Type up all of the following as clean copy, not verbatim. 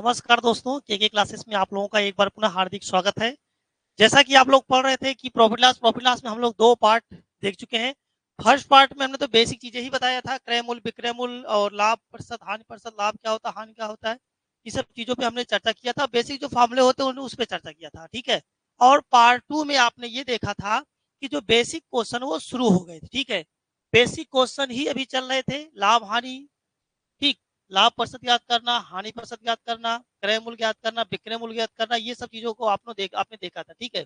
नमस्कार दोस्तों, के क्लासेस में आप लोगों का एक बार पुनः हार्दिक स्वागत है। जैसा कि आप लोग पढ़ रहे थे कि प्रॉफिट लॉस में हम लोग 2 पार्ट देख चुके हैं। फर्स्ट पार्ट में हमने तो बेसिक चीज़ें ही बताया था, क्रय मूल्य, विक्रय मूल्य और लाभ प्रतिशत, हानि प्रतिशत, लाभ क्या होता है, हानि क्या होता है। ये सब चीज़ों पे हमने चर्चा किया था, बेसिक जो फ़ॉर्मूले होते हैं उस पे चर्चा किया था, ठीक है? और पार्ट 2 में आपने ये देखा था कि जो बेसिक क्वेश्चन वो शुरू हो गए थे, ठीक है? बेसिक क्वेश्चन ही अभी चल रहे थे, लाभ, हानि, ठीक, लाभ प्रतिशत याद करना, हानि प्रतिशत याद करना, क्रय मूल्य याद करना, विक्रय मूल्य याद करना, ये सब चीजों को आपने देखा था, ठीक है।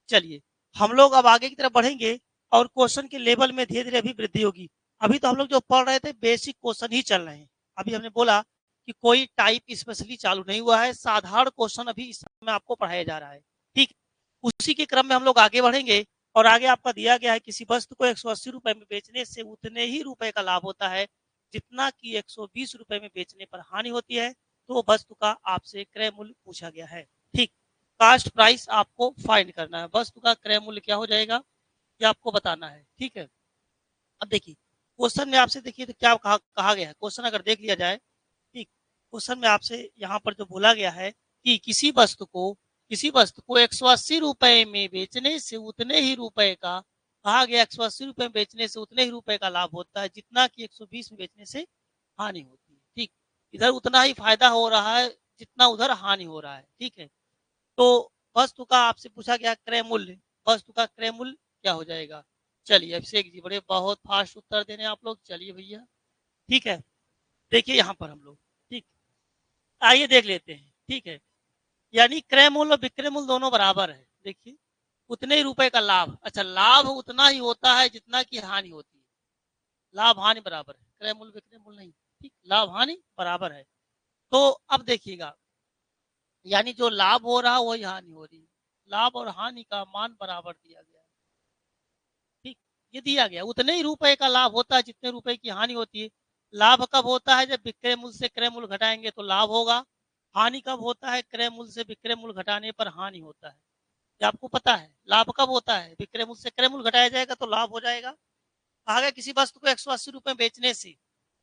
चलिए, हम लोग अब आगे की तरफ बढ़ेंगे और क्वेश्चन के लेवल में धीरे धीरे अभी वृद्धि होगी। अभी तो हम लोग जो पढ़ रहे थे बेसिक क्वेश्चन ही चल रहे हैं। अभी हमने बोला कि कोई टाइप स्पेशली चालू नहीं हुआ है, साधारण क्वेश्चन अभी इस समय आपको पढ़ाया जा रहा है, ठीक। उसी के क्रम में हम लोग आगे बढ़ेंगे और आगे आपका दिया गया है किसी वस्तु को 180 रुपए में बेचने से उतने ही रुपए का लाभ होता है जितना कि 120 रुपए में बेचने पर हानि होती है। तो वस्तु का आपसे क्रय मूल्य पूछा गया है, ठीक। कास्ट प्राइस आपको फाइंड करना है, वस्तु का क्रय मूल्य क्या हो जाएगा ये आपको बताना है, ठीक है। अब देखिए क्वेश्चन में आपसे देखिए तो क्या कहा गया है, क्वेश्चन अगर देख लिया जाए, ठीक। क्वेश्चन में आपसे यहाँ पर जो बोला गया है कि किसी वस्तु को 180 रुपए में बेचने से उतने ही रुपए का, कहा गया 180 रुपए में बेचने से उतने ही रुपए का लाभ होता है जितना कि 120 में बेचने से हानि होती है, ठीक। इधर उतना ही फायदा हो रहा है जितना उधर हानि हो रहा है, ठीक है। तो वस्तु का आपसे पूछा गया क्रय मूल्य, वस्तु का क्रय मूल्य क्या हो जाएगा। चलिए अभिषेक जी बड़े बहुत फास्ट उत्तर दे रहे हैं आप लोग, चलिए भैया, ठीक है। देखिए यहाँ पर हम लोग, ठीक, आइए देख लेते हैं, ठीक है। यानी क्रय मूल्य और विक्रय मूल्य दोनों बराबर है, देखिए उतने ही रुपए का लाभ, अच्छा लाभ उतना ही होता है जितना की हानि होती है, लाभ हानि बराबर है, क्रय मूल्य विक्रय मूल्य नहीं, ठीक, लाभ हानि बराबर है। तो अब देखिएगा, यानी जो लाभ हो रहा है वही हानि हो रही है, लाभ और हानि का मान बराबर दिया गया है, ठीक। ये दिया गया उतने ही रुपए का लाभ होता है जितने रुपए की हानि होती है। लाभ कब होता है, जब विक्रय मूल्य से क्रय मूल्य घटाएंगे तो लाभ होगा। हानि कब होता है, क्रय मूल्य से विक्रय मूल्य घटाने पर हानि होता है। ये आपको पता है, लाभ कब होता है, विक्रय मूल्य से क्रय मूल्य घटाया जाएगा तो लाभ हो जाएगा। आगे किसी वस्तु को 180 रुपए में बेचने से,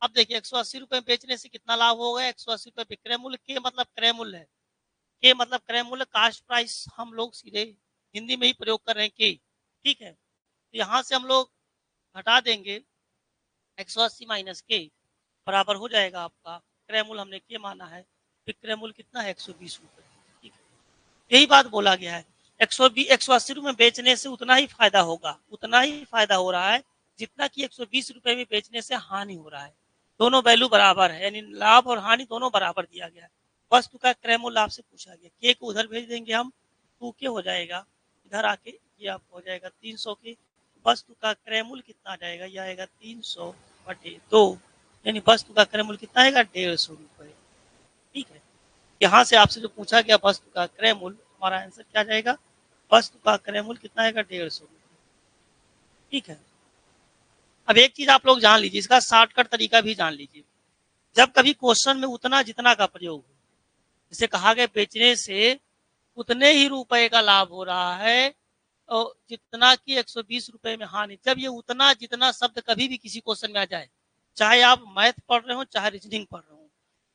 अब देखिए 180 रुपए में बेचने से कितना लाभ होगा, 180 रुपए विक्रय मूल्य, के मतलब क्रय मूल्य है, के मतलब क्रय मूल्य, कास्ट प्राइस हम लोग सीधे हिंदी में ही प्रयोग कर रहे हैं के, ठीक है। तो यहाँ से हम लोग हटा देंगे 180 माइनस के, बराबर हो जाएगा आपका क्रय मूल्य, हमने के माना है, विक्रय मूल्य कितना है 120 रुपए, ठीक है। यही बात बोला गया है, 180 रुपए में बेचने से उतना ही फायदा होगा, उतना ही फायदा हो रहा है जितना कि 120 रुपए में बेचने से हानि हो रहा है। दोनों वैल्यू बराबर है, यानी लाभ और हानि दोनों बराबर दिया गया है। वस्तु का क्रय मूल्य आपसे पूछा गया, के को उधर भेज देंगे हम, 2 के हो जाएगा, इधर आके ये आपको हो जाएगा 300 के। वस्तु का क्रय मूल्य कितना आ जाएगा, ये आएगा 300 बटे 2, यानी वस्तु का क्रय मूल्य कितना आएगा 150 रुपए, ठीक है। यहाँ से आपसे जो पूछा गया वस्तु का क्रय मूल्य, हमारा आंसर क्या जाएगा, वस्तु का क्रय मूल्य कितना आएगा 150 रुपए, ठीक है। अब एक चीज आप लोग जान लीजिए, इसका शॉर्टकट तरीका भी जान लीजिए। जब कभी क्वेश्चन में उतना जितना का प्रयोग हो, जैसे कहा गया बेचने से उतने ही रुपए का लाभ हो रहा है और जितना कि 120 रुपए में हानि, जब ये उतना जितना शब्द कभी भी किसी क्वेश्चन में आ जाए, चाहे आप मैथ पढ़ रहे हो चाहे रीजनिंग पढ़ रहे हो,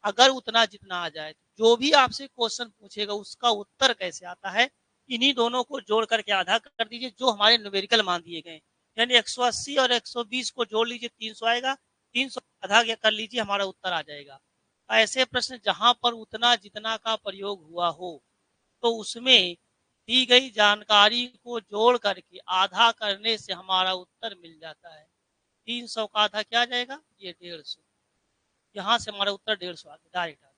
अगर उतना जितना आ जाए तो जो भी आपसे क्वेश्चन पूछेगा उसका उत्तर कैसे आता है, इन्हीं दोनों को जोड़ करके आधा कर दीजिए जो हमारे न्यूमेरिकल मान दिए गए, यानी 180 और 120 को जोड़ लीजिए 300 आएगा, 300 आधा कर लीजिए हमारा उत्तर आ जाएगा। ऐसे प्रश्न जहां पर उतना जितना का प्रयोग हुआ हो तो उसमें दी गई जानकारी को जोड़ करके आधा करने से हमारा उत्तर मिल जाता है। 300 का आधा क्या आ जाएगा, ये 150, यहाँ से हमारा उत्तर 150 आ गया, डायरेक्ट आ गया।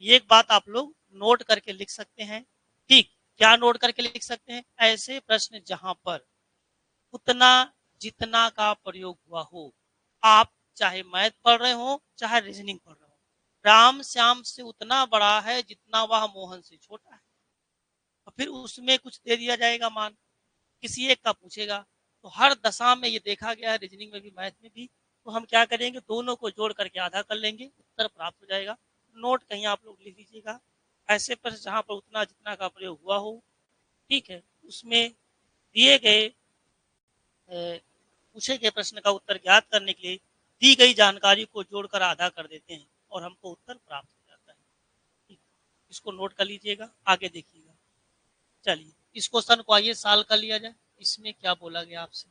ये एक बात आप लोग नोट करके लिख सकते हैं, ठीक। क्या नोट करके लिख सकते हैं, ऐसे प्रश्न जहां पर उतना जितना का प्रयोग हुआ हो, आप चाहे मैथ पढ़ रहे हो चाहे रीजनिंग पढ़ रहे हो, राम श्याम से उतना बड़ा है जितना वह मोहन से छोटा है, और फिर उसमें कुछ दे दिया जाएगा मान, किसी एक का पूछेगा, तो हर दशा में ये देखा गया है, रीजनिंग में भी मैथ में भी। तो हम क्या करेंगे, दोनों को जोड़ करके आधा कर लेंगे, उत्तर प्राप्त हो जाएगा। नोट कहीं आप लोग लिख लीजिएगा, ऐसे प्रश्न जहां पर उतना जितना का प्रयोग हुआ हो, ठीक है, उसमें दिए गए पूछे गए प्रश्न का उत्तर ज्ञात करने के लिए दी गई जानकारी को जोड़कर आधा कर देते हैं और हमको उत्तर प्राप्त हो जाता है, ठीक। इसको नोट कर लीजिएगा, आगे देखिएगा। चलिए इस क्वेश्चन को आइए सॉल्व कर लिया जाए। इसमें क्या बोला गया आपसे,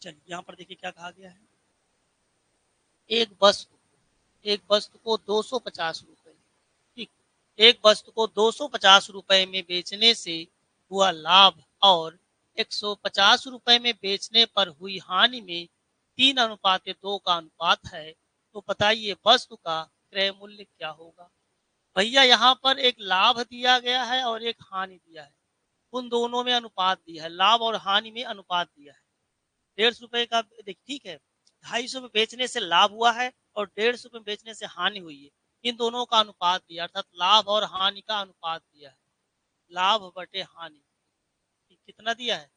चलिए यहाँ पर देखिए क्या कहा गया है। एक वस्तु को 250 रुपए, ठीक, एक वस्तु को 250 रुपए में बेचने से हुआ लाभ और 150 रुपए में बेचने पर हुई हानि में 3:2 का अनुपात है, तो बताइए वस्तु का क्रय मूल्य क्या होगा। भैया यहाँ पर एक लाभ दिया गया है और एक हानि दिया है, उन दोनों में अनुपात दिया है, लाभ और हानि में अनुपात दिया है। 150 रुपए का देखिए, ठीक है, 250 में बेचने से लाभ हुआ है और 150 में बेचने से हानि हुई है, इन दोनों का अनुपात दिया, अर्थात लाभ और हानि का अनुपात दिया है, लाभ बटे हानि। कितना दिया है,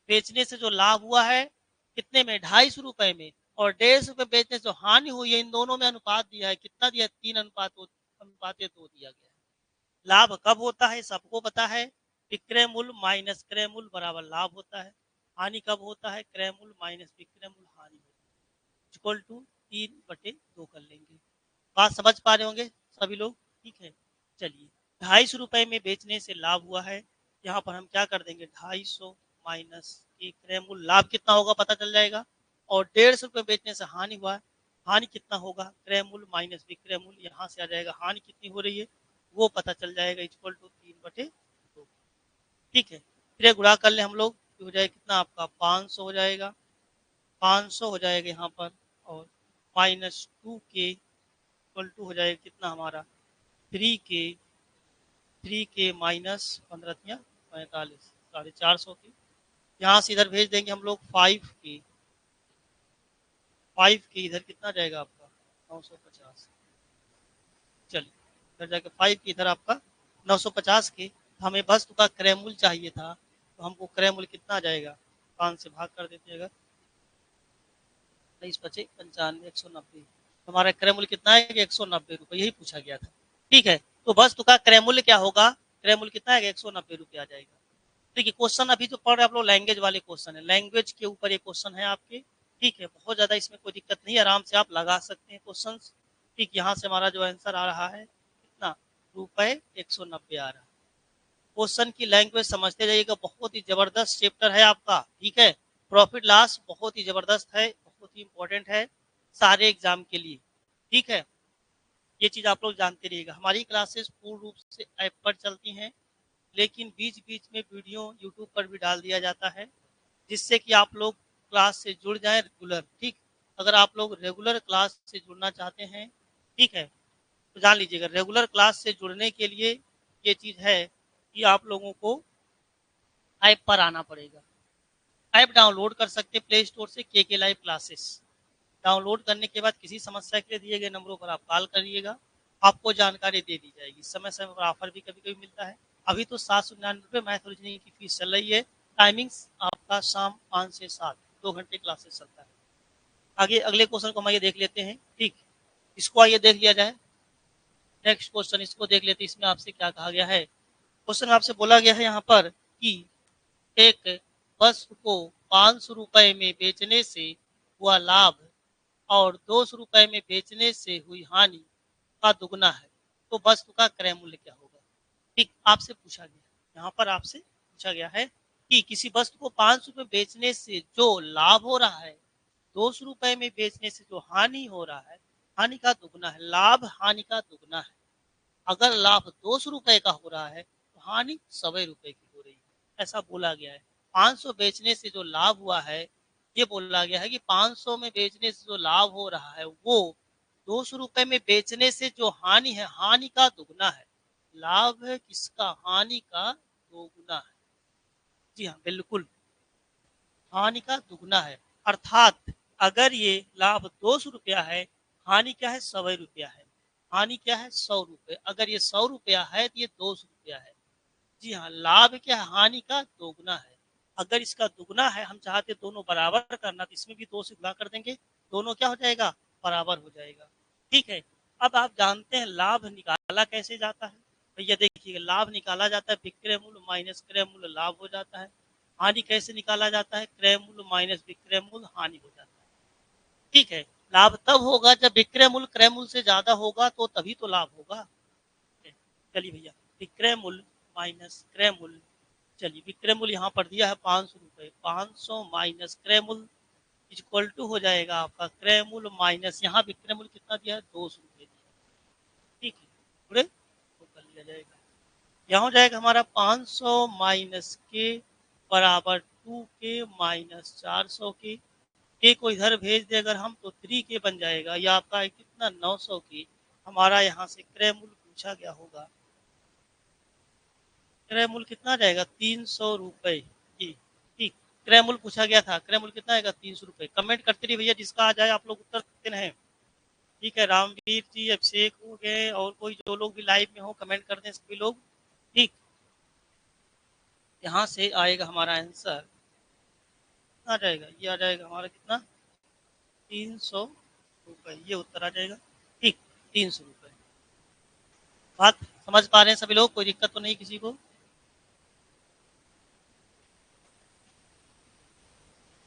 बेचने से जो लाभ हुआ है कितने में, 250 रुपए में, और 150 बेचने से जो हानि हुई है, इन दोनों में अनुपात दिया है, कितना दिया है, 3:2 दिया गया है। लाभ कब होता है सबको पता है, विक्रय मूल्य माइनस क्रय मूल्य बराबर लाभ होता है। हानि कब होता है, क्रय मूल्य माइनस विक्रय मूल्य हानि होता है, इक्वल टू 3/2 कर लेंगे। बात समझ पा रहे होंगे सभी लोग, ठीक है। चलिए 250 रुपए में बेचने से लाभ हुआ है, यहाँ पर हम क्या कर देंगे, 250 माइनस एक क्रय मूल्य, लाभ कितना होगा पता चल जाएगा, और 150 बेचने से हानि हुआ है, हानि कितना होगा, क्रय मूल्य माइनस विक्रय मूल्य, यहाँ से आ जाएगा हानि कितनी हो रही है वो पता चल जाएगा, इक्वल टू 3/2, ठीक है। फिर गुणा कर ले हम लोग, हो जाएगा कितना आपका 500 हो जाएगा, 500 हो जाएगा यहाँ पर, और -2k इक्वल टू हो जाएगा कितना हमारा 3k माइनस 15 45 की, यहाँ से इधर भेज देंगे हम लोग 5k इधर कितना जाएगा आपका 950, चलिए इधर जाके 5 की इधर आपका 950 के, हमें वस्तु का क्रय मूल्य चाहिए था, तो हमको क्रय मूल्य कितना आ जाएगा, 5 से भाग कर दीजिएगा, 23×5 = 95, 190, हमारा क्रय मूल्य कितना है, 190 रुपये, यही पूछा गया था, ठीक है। तो वस्तु का क्रय मूल्य क्या होगा, क्रय मूल्य कितना है, 190 रुपये आ जाएगा। देखिए क्वेश्चन अभी जो पढ़ रहे आप लोग लैंग्वेज वाले क्वेश्चन है, लैंग्वेज के ऊपर ये क्वेश्चन है आपके, ठीक है, बहुत ज्यादा इसमें कोई दिक्कत नहीं, आराम से आप लगा सकते हैं क्वेश्चन, ठीक। यहाँ से हमारा जो आंसर आ रहा है कितना, ₹190 आ रहा है। क्वेश्चन की लैंग्वेज समझते जाइएगा, बहुत ही जबरदस्त चैप्टर है आपका, ठीक है। प्रॉफिट लॉस बहुत ही जबरदस्त है, बहुत ही इंपॉर्टेंट है सारे एग्जाम के लिए, ठीक है। ये चीज आप लोग जानते रहिएगा, हमारी क्लासेस पूर्ण रूप से ऐप पर चलती हैं, लेकिन बीच बीच में वीडियो यूट्यूब पर भी डाल दिया जाता है, जिससे कि आप लोग क्लास से जुड़ जाएं रेगुलर, ठीक। अगर आप लोग रेगुलर क्लास से जुड़ना चाहते हैं, ठीक है, तो जान लीजिएगा रेगुलर क्लास से जुड़ने के लिए ये चीज़ है कि आप लोगों को ऐप पर आना पड़ेगा। ऐप डाउनलोड कर सकते हैं प्ले स्टोर से, के लाइव क्लासेस डाउनलोड करने के बाद किसी समस्या के लिए दिए गए नंबरों पर आप कॉल करिएगा, आपको जानकारी दे दी जाएगी। समय समय पर ऑफर भी कभी कभी मिलता है, अभी तो 799 मैथ ओरिजिनल की फीस चल रही है, टाइमिंग्स आपका शाम 5 से 7, 2 घंटे क्लासेस चलता है। आगे अगले क्वेश्चन को हम आइए देख लेते हैं, ठीक, इसको आइए देख लिया जाए। नेक्स्ट क्वेश्चन इसको देख लेते हैं, इसमें आपसे क्या कहा गया है। क्वेश्चन आपसे बोला गया है यहाँ पर कि एक वस्तु को 500 रुपए में बेचने से हुआ लाभ और 200 रुपए में बेचने से हुई हानि का दुगना है, तो वस्तु का क्रय मूल्य क्या होगा। ठीक, आपसे पूछा गया, यहाँ पर आपसे पूछा गया है कि किसी वस्तु को 500 रुपए बेचने से जो लाभ हो रहा है, 200 रुपए में बेचने से जो हानि हो रहा है, हानि का दुगना है, लाभ हानि का दुगना है। अगर लाभ 200 रुपए का हो रहा है तो हानि 100 रुपए की हो रही है, ऐसा बोला गया है। 500 बेचने से जो लाभ हुआ है, ये बोला गया है कि 500 में बेचने से जो लाभ हो रहा है वो 200 रुपए में बेचने से जो हानि है, हानि का दुगना है। लाभ है किसका, हानि का दोगुना है। जी हाँ बिल्कुल, हानि का दुगना है। अर्थात अगर ये लाभ 200 रुपया है, हानि क्या है, 100 रुपया है। हानि क्या है, 100 रुपये। अगर ये 100 रुपया है तो ये 200 रुपया है। जी हाँ, लाभ क्या है, हानि का दोगुना है। अगर इसका दुगना है, हम चाहते दोनों बराबर करना, तो इसमें भी 2 से गुणा कर देंगे, दोनों क्या हो जाएगा, बराबर हो जाएगा। ठीक है। अब आप जानते हैं लाभ निकाला कैसे जाता है। भैया देखिए, लाभ निकाला जाता है विक्रय मूल्य माइनस क्रय मूल्य लाभ हो जाता है। हानि कैसे निकाला जाता है, क्रय मूल्य माइनस विक्रय मूल्य हानि हो जाता है। ठीक है। लाभ तब होगा जब विक्रय मूल्य क्रय मूल्य से ज्यादा होगा, तो तभी तो लाभ होगा। चलिए भैया, विक्रय मूल्य माइनस क्रय मूल्य। चलिए विक्रय मूल्य यहाँ पर दिया है 500 रुपये, 500 माइनस क्रय मूल्य इक्वल टू हो जाएगा आपका क्रय मूल्य माइनस यहाँ विक्रय मूल्य कितना दिया है 200 रुपये। ठीक है, पूरे तो कर लिया जाएगा। यहाँ हो जाएगा हमारा 500 माइनस के बराबर 2 के माइनस 400 के को इधर भेज दे अगर हम तो 3 के बन जाएगा। या आपका है कितना 900 की। हमारा यहाँ से क्रय मूल्य पूछा गया होगा, क्रय मूल्य कितना आ जाएगा 300 रुपये जी। ठीक, क्रय मूल्य पूछा गया था, क्रय मूल्य कितना आएगा 300 रुपये। कमेंट करते रहिए भैया, जिसका आ जाए आप लोग उत्तर देते हैं। ठीक है, रामवीर जी, अभिषेक हो गए और कोई जो लोग भी लाइव में हो कमेंट कर दें सभी लोग। ठीक, यहाँ से आएगा हमारा आंसर आ जाएगा, ये आ जाएगा हमारा कितना 300 रुपये, ये उत्तर आ जाएगा। ठीक, 300 रुपये। बात समझ पा रहे हैं सभी लोग, कोई दिक्कत तो नहीं किसी को।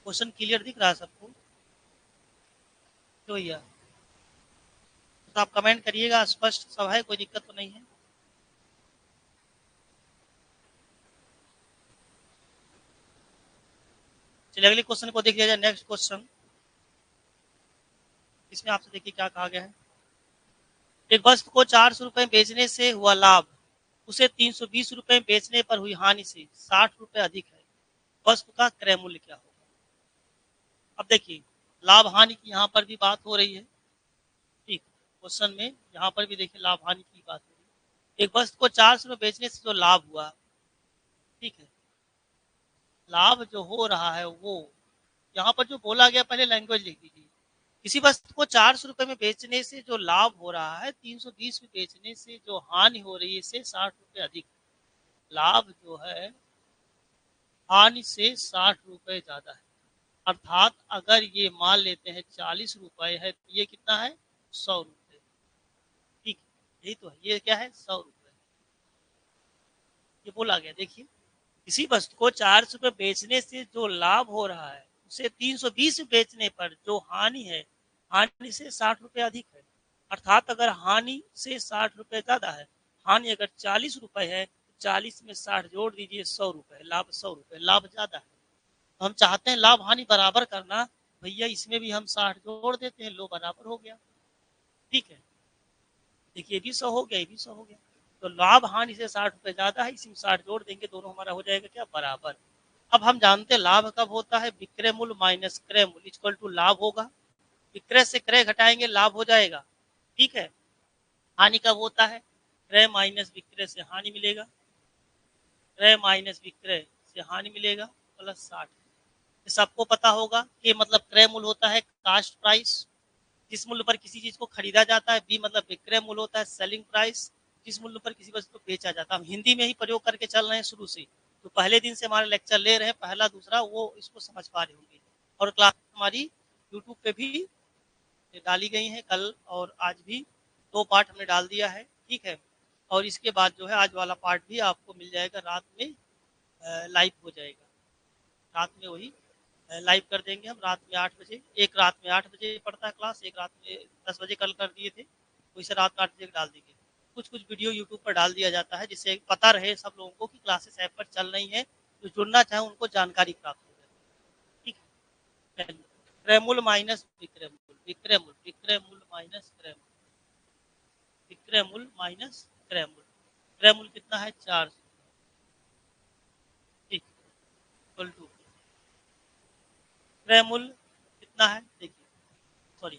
क्वेश्चन क्लियर दिख रहा है सबको तो भैया? तो आप कमेंट करिएगा, स्पष्ट सब है, कोई दिक्कत तो नहीं है। चलिए अगले क्वेश्चन को देख लिया जाए। नेक्स्ट क्वेश्चन, इसमें आपसे देखिए क्या कहा गया है। एक वस्तु को 400 रुपए बेचने से हुआ लाभ उसे 320 रुपए बेचने पर हुई हानि से 60 रुपए अधिक है, वस्तु का क्रय मूल्य क्या होगा? अब देखिए, लाभ हानि की यहाँ पर भी बात हो रही है। ठीक, क्वेश्चन में यहाँ पर भी देखिए लाभ हानि की बात हो रही है। एक वस्तु को 400 रुपए बेचने से जो लाभ हुआ, ठीक है, लाभ जो हो रहा है वो यहाँ पर जो बोला गया, पहले लैंग्वेज लिख दीजिए। किसी वस्तु को 400 रुपए में बेचने से जो लाभ हो रहा है, 320 में बेचने से जो हानि हो रही है, इससे 60 रुपए अधिक। लाभ जो है हानि से 60 रुपए ज्यादा है। अर्थात अगर ये मान लेते हैं 40 रुपए है तो ये कितना है 100 रुपए। ठीक, यही तो है, ये क्या है 100 रुपए। ये बोला गया, देखिए किसी वस्तु को 400 रुपए बेचने से जो लाभ हो रहा है उसे 320 बेचने पर जो हानि है, हानि से 60 रुपए अधिक है। अर्थात अगर हानि से 60 रुपए ज्यादा है, हानि अगर 40 रुपए है, 40 में 60 जोड़ दीजिए 100 रुपए, लाभ 100 रुपए, लाभ ज्यादा है। तो हम चाहते हैं लाभ हानि बराबर करना, भैया इसमें भी हम 60 जोड़ देते हैं, लो बराबर हो गया। ठीक है, देखिए ये भी 100 हो गया, ये भी 100 हो गया। तो लाभ हानि से 60 रुपए ज्यादा है, इसमें 60 जोड़ देंगे, दोनों हमारा हो जाएगा क्या बराबर। अब हम जानते हैं लाभ कब होता है, विक्रय मूल्य माइनस क्रय मूल्य इक्वल टू लाभ होगा। विक्रय से क्रय घटाएंगे लाभ हो जाएगा। ठीक है, हानि कब होता है, क्रय माइनस विक्रय से हानि मिलेगा, क्रय माइनस विक्रय से हानि मिलेगा प्लस 60। सबको पता होगा कि मतलब क्रय मूल्य होता है कास्ट प्राइस, जिस मूल्य पर किसी चीज को खरीदा जाता है। बी मतलब विक्रय मूल्य होता है सेलिंग प्राइस, जिस मूल्य पर किसी वस्तु को बेचा जाता है। हम हिंदी में ही प्रयोग करके चल रहे हैं शुरू से, तो पहले दिन से हमारे लेक्चर ले रहे हैं, पहला दूसरा वो इसको समझ पा रहे होंगे। और क्लास हमारी यूट्यूब पे भी डाली गई है, कल और आज भी 2 पार्ट हमने डाल दिया है। ठीक है, और इसके बाद जो है आज वाला पार्ट भी आपको मिल जाएगा, रात में लाइव हो जाएगा। रात में वही लाइव कर देंगे हम, रात में 8 बजे। एक रात में 8 बजे पड़ता है क्लास, एक रात में 10 बजे कल कर दिए थे, वैसे रात में 8 बजे डाल देंगे। कुछ कुछ वीडियो यूट्यूब पर डाल दिया जाता है, जिससे पता रहे सब लोगों को कि क्लासेस ऐप पर चल रही है, जो जुड़ना चाहे उनको जानकारी प्राप्त हो जाए। ठीक है, क्रय मूल्य माइनस विक्रय मूल्य, विक्रय मूल्य, विक्रय मूल्य माइनस क्रय मूल्य, विक्रय मूल्य माइनस क्रय मूल्य। क्रय मूल्य कितना है 400। ठीक, इक्वल टू क्रय मूल्य कितना है देखिए, सॉरी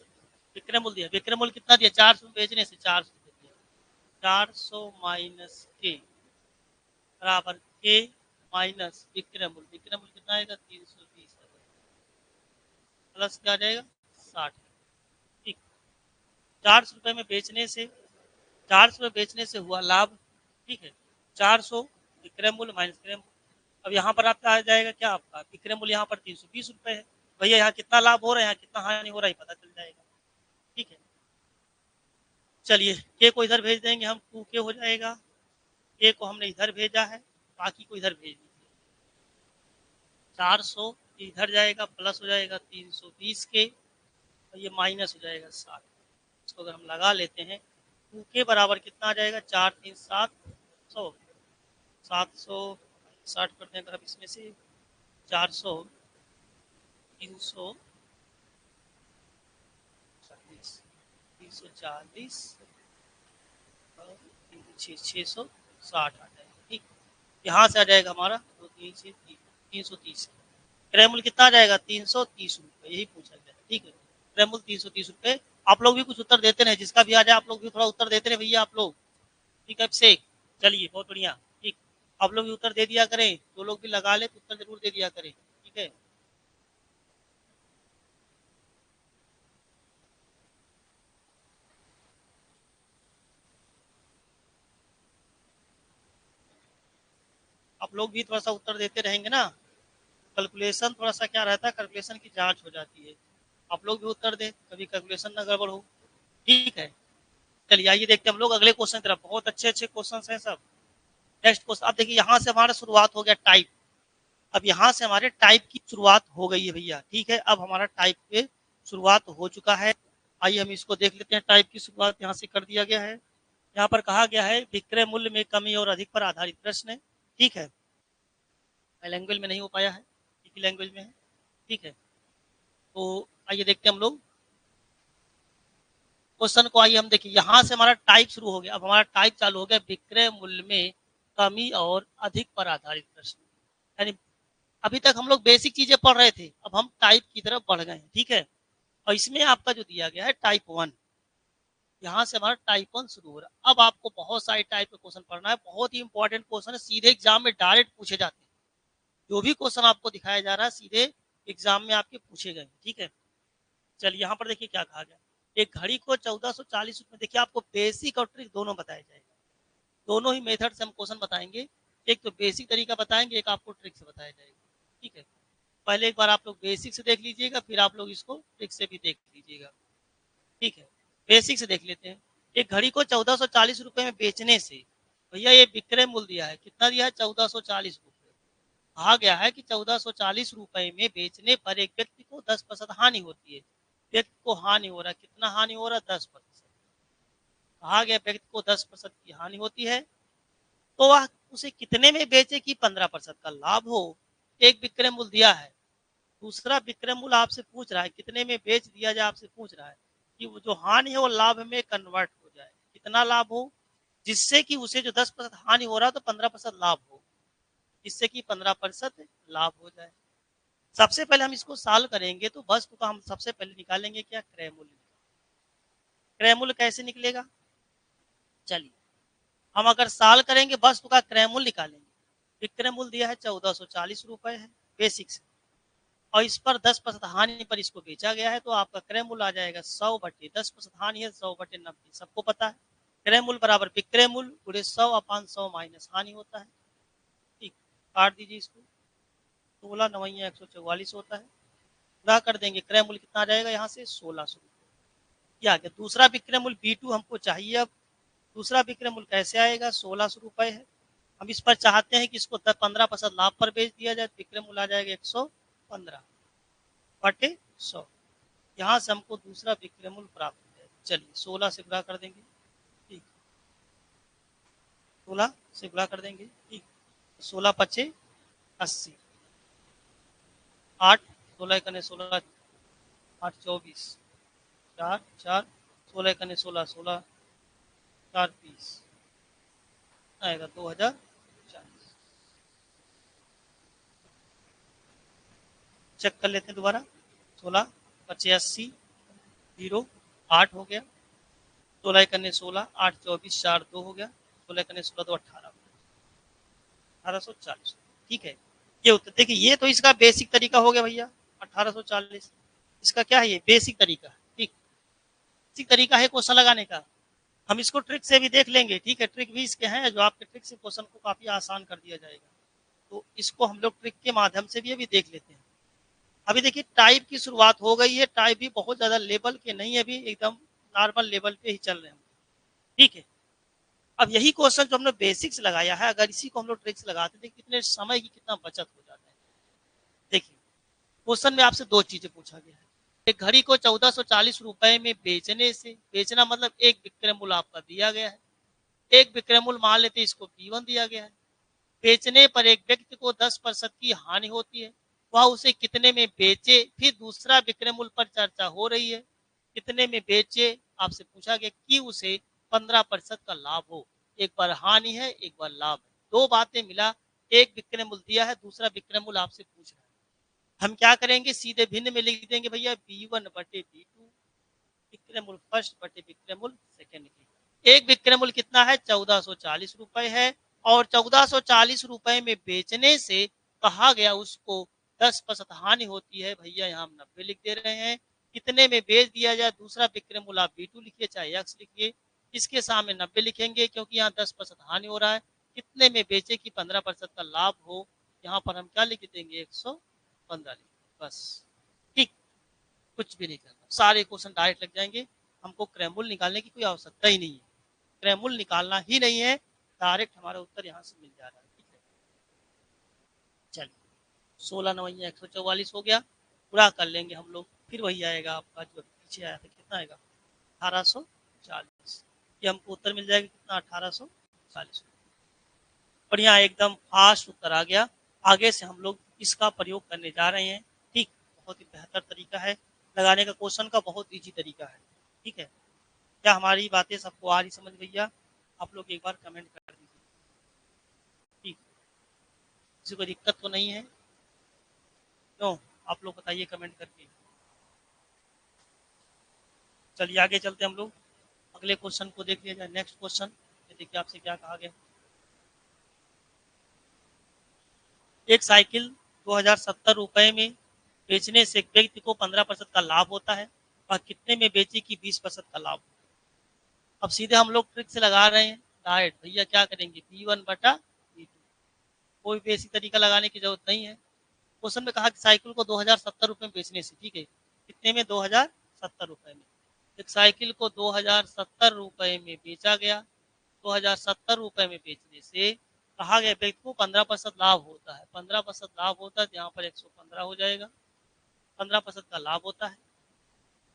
विक्रय मूल्य दिया, विक्रय मूल्य कितना दिया 400 बेचने से 400 दिया, 400 माइनस के बराबर के माइनस विक्रय मूल्य, विक्रय मूल्य कितना आएगा 320 प्लस क्या आ जाएगा 60। ठीक, 400 रुपए में बेचने से, 400 रुपए बेचने से हुआ लाभ। ठीक है, 400 विक्रय मूल्य माइनस क्रय मूल्य। अब यहाँ पर आपका आ जाएगा क्या, आपका विक्रय मूल्य यहाँ पर 320 रुपए है, भैया यहाँ कितना लाभ हो रहा है, यहाँ कितना हानि हो रहा है पता चल जाएगा। ठीक है, चलिए के को इधर भेज देंगे हम, 2 के हो जाएगा, के को हमने इधर भेजा है, बाकी को इधर भेज दीजिए। 400 इधर जाएगा, प्लस हो जाएगा 320 के, और ये माइनस हो जाएगा 60। इसको अगर हम लगा लेते हैं 2 के बराबर कितना आ जाएगा, 4 3 700, 760 करते हैं अगर आप इसमें से 400 300 340 और 660 आ जाएगा। ठीक, यहाँ से आ जाएगा हमारा 2 3 से 330। क्रय मूल्य कितना आ जाएगा, 330 रुपये, यही पूछा गया। ठीक है, क्रय मूल्य 330 रुपये। आप लोग भी कुछ उत्तर देते रहे, जिसका भी आ जाए आप लोग भी थोड़ा उत्तर देते रहे भैया आप लोग। ठीक है, से चलिए बहुत बढ़िया। ठीक, आप लोग भी उत्तर दे दिया करें, जो लोग भी लगा ले तो उत्तर जरूर दे दिया करें। ठीक है, आप लोग भी थोड़ा सा उत्तर देते रहेंगे ना, कैलकुलेशन थोड़ा सा क्या रहता है, कैलकुलेशन की जांच हो जाती है। आप लोग भी उत्तर दें, कभी कैलकुलेशन ना गड़बड़ हो। ठीक है, चलिए आइए देखते हैं हम लोग अगले क्वेश्चन की तरफ। बहुत अच्छे अच्छे क्वेश्चन हैं सब। नेक्स्ट क्वेश्चन, अब देखिए यहाँ से हमारा शुरुआत हो गया टाइप। अब यहाँ से हमारे टाइप की शुरुआत हो गई है भैया। ठीक है, अब हमारा टाइप पे शुरुआत हो चुका है। आइए हम इसको देख लेते हैं। टाइप की शुरुआत यहाँ से कर दिया गया है। यहाँ पर कहा गया है विक्रय मूल्य में कमी और अधिक पर आधारित प्रश्न है। ठीक है, लैंग्वेज में नहीं हो पाया है, एक ही लैंग्वेज में है। ठीक है, तो आइए देखते हैं हम लोग क्वेश्चन को। आइए हम देखिए, यहाँ से हमारा टाइप शुरू हो गया। अब हमारा टाइप चालू हो गया, विक्रय मूल्य में कमी और अधिक पर आधारित प्रश्न। यानी अभी तक हम लोग बेसिक चीजें पढ़ रहे थे, अब हम टाइप की तरफ बढ़ गए हैं। ठीक है, और इसमें आपका जो दिया गया है टाइप 1, यहाँ से हमारा टाइप 1 शुरू हो रहा है। अब आपको बहुत सारे टाइप के क्वेश्चन पढ़ना है, बहुत ही इंपॉर्टेंट क्वेश्चन है, सीधे एग्जाम में डायरेक्ट पूछे जाते हैं। जो भी क्वेश्चन आपको दिखाया जा रहा है सीधे एग्जाम में आपके पूछे गए। ठीक है, चलिए यहाँ पर देखिए क्या कहा गया। एक घड़ी को 1440 रुपये, देखिए आपको बेसिक और ट्रिक दोनों बताया जाएगा। दोनों ही मेथड से हम क्वेश्चन बताएंगे। एक तो बेसिक तरीका बताएंगे, एक आपको ट्रिक से बताया जाएगा। ठीक है, पहले एक बार आप लोग बेसिक से देख लीजिएगा, फिर आप लोग इसको ट्रिक से भी देख लीजिएगा। ठीक है, बेसिक से देख लेते हैं। एक घड़ी को 1440 रुपये में बेचने से, भैया ये विक्रय मूल्य दिया है, कितना दिया है, 1440 रुपये। कहा गया है कि 1440 रुपये में बेचने पर एक व्यक्ति को 10% हानि होती है। व्यक्ति को हानि हो रहा है, कितना हानि हो रहा है, 10%। कहा गया व्यक्ति को 10% की हानि होती है, तो वह उसे कितने में बेचे कि 15% का लाभ हो। एक विक्रय मूल्य दिया है, दूसरा विक्रय मूल्य आपसे पूछ रहा है कितने में बेच दिया जाए, आपसे पूछ रहा है कि वो जो हानि है वो लाभ में कन्वर्ट हो जाए, कितना लाभ हो, जिससे कि उसे जो 10% हानि हो रहा है तो 15% लाभ हो, जिससे कि 15% लाभ हो जाए। सबसे पहले हम इसको सॉल्व करेंगे तो वस्तु का हम सबसे पहले निकालेंगे क्या, क्रय मूल्य। क्रय मूल्य कैसे निकलेगा, चलिए हम अगर सॉल्व करेंगे वस्तु का क्रय मूल्य निकालेंगे। विक्रय मूल्य दिया है 1440 रुपए है बेसिक से, और इस पर 10% हानि पर इसको बेचा गया है, तो आपका क्रय मूल्य आ जाएगा 100/10% हानि है 100/90, सबको पता है। क्रय मूल्य बराबर विक्रय मूल्य पूरे 100/100 माइनस हानि होता है। ठीक, काट दीजिए इसको, 16×9=144 होता है। पूरा कर देंगे, क्रय मूल्य कितना आ जाएगा यहाँ से 1600 रुपये। आ गया दूसरा विक्रय मूल्य B2 हमको चाहिए। अब दूसरा विक्रय मूल्य कैसे आएगा, 1600 रुपये है। हम इस पर चाहते हैं कि इसको 15% लाभ पर बेच दिया जाए, विक्रय मूल्य आ जाएगा 115/100। यहाँ से हमको दूसरा विक्रय मूल्य प्राप्त हो जाएगा। चलिए 16 से गुणा कर देंगे। ठीक, 16 से गुणा कर देंगे। ठीक, 16×5=80, 8 16×16 8 24 4 4 16×16 16 4 20 आएगा 2040। चेक कर लेते हैं दोबारा। 16×5=80, 0 8 हो गया, 16×16 8 24 4 2 हो गया, 16×16 तो 18, 1840। ठीक है, ये उत्तर देखिए, ये तो इसका बेसिक तरीका हो गया भैया 1840। इसका क्या है, ये बेसिक तरीका। ठीक, बेसिक तरीका है क्वेश्चन लगाने का। हम इसको ट्रिक से भी देख लेंगे। ठीक है, ट्रिक भी इसके हैं जो आपके ट्रिक से क्वेश्चन को काफी आसान कर दिया जाएगा, तो इसको हम लोग ट्रिक के माध्यम से भी अभी देख लेते हैं। अभी देखिए टाइप की शुरुआत हो गई है। टाइप भी बहुत ज्यादा लेवल के नहीं है, अभी एकदम नॉर्मल लेवल पे ही चल रहे हैं। ठीक है, अब यही क्वेश्चन जो हमने बेसिक्स लगाया है, अगर इसी को हम लोग ट्रिक्स लगाते हैं, कितने समय की कितना बचत हो जाता है। देखिए क्वेश्चन में आपसे दो चीजें पूछा गया है। एक घड़ी को 1440 रुपए में बेचने से, बेचना मतलब एक विक्रय मूल्य आपका दिया गया है, एक विक्रय मूल्य मान लेते हैं, इसको P1 दिया गया है। बेचने पर एक व्यक्ति को 10% की हानि होती है, वह उसे कितने में बेचे। फिर दूसरा विक्रय मूल्य पर चर्चा हो रही है, कितने में बेचे, आपसे पूछा गया कि उसे 15% का लाभ हो। एक बार हानि है, एक बार लाभ है, दो बातें मिला, एक विक्रय मूल्य दिया है, दूसरा विक्रय मूल्य आपसे पूछ रहा है। हम क्या करेंगे, सीधे भिन्न में लिख देंगे भैया B1 बटे B2, विक्रय मूल्य फर्स्ट बटे विक्रय मूल्य सेकेंड की। एक विक्रय मूल्य कितना है, 1440 रुपए है, और 1440 रुपए में बेचने से कहा गया उसको 10% हानि होती है। भैया यहाँ हम 90 लिख दे रहे हैं, कितने में बेच दिया जाए, दूसरा विक्रय मूल्य आप B2 लिखिए चाहे X लिखिए, इसके सामने 90 लिखेंगे क्योंकि यहाँ 10% हानि हो रहा है, कितने में बेचे कि 15% का लाभ हो, यहाँ पर हम क्या लिख देंगे 115 लिख, बस ठीक, कुछ भी नहीं करना, सारे क्वेश्चन डायरेक्ट लग जाएंगे, हमको क्रैमूल निकालने की कोई आवश्यकता ही नहीं है, क्रैमूल निकालना ही नहीं है, डायरेक्ट हमारा उत्तर यहाँ से मिल जा रहा है। ठीक है, चलिए 16 नवैया 144 हो गया, पूरा कर लेंगे हम लोग, फिर वही आएगा आपका जो पीछे आया था, कितना आएगा 1840, ये हमको उत्तर मिल जाएगा कितना 1840। बढ़िया, एकदम फास्ट उत्तर आ गया। आगे से हम लोग इसका प्रयोग करने जा रहे हैं। ठीक, बहुत ही बेहतर तरीका है लगाने का, क्वेश्चन का बहुत इजी तरीका है। ठीक है, क्या हमारी बातें सबको आ रही समझ भैया? आप लोग एक बार कमेंट कर दीजिए। ठीक, किसी को दिक्कत तो नहीं है? क्यों, आप लोग बताइए कमेंट करके। चलिए आगे चलते हम लोग, अगले क्वेश्चन को देख लिया जाए। नेक्स्ट क्वेश्चन देखिए आपसे क्या कहा गया। एक साइकिल 2070 रुपए में बेचने से एक व्यक्ति को 15% का लाभ होता है, और कितने में बेचे कि 20% का लाभ। अब सीधे हम लोग ट्रिक से लगा रहे हैं डायरेक्ट, भैया क्या करेंगे B1 बटा B2, कोई बेसिक तरीका लगाने की जरूरत नहीं है। क्वेश्चन में कहा कि साइकिल को 2070 रुपए में बेचने से, ठीक है, कितने में 2070 रुपए में, एक साइकिल को 2070 रुपए में बेचा गया, 2070 रुपए में बेचने से कहा गया व्यक्ति को 15% लाभ होता है, 15% लाभ होता है तो यहाँ पर 115 हो जाएगा, 15% का लाभ होता है,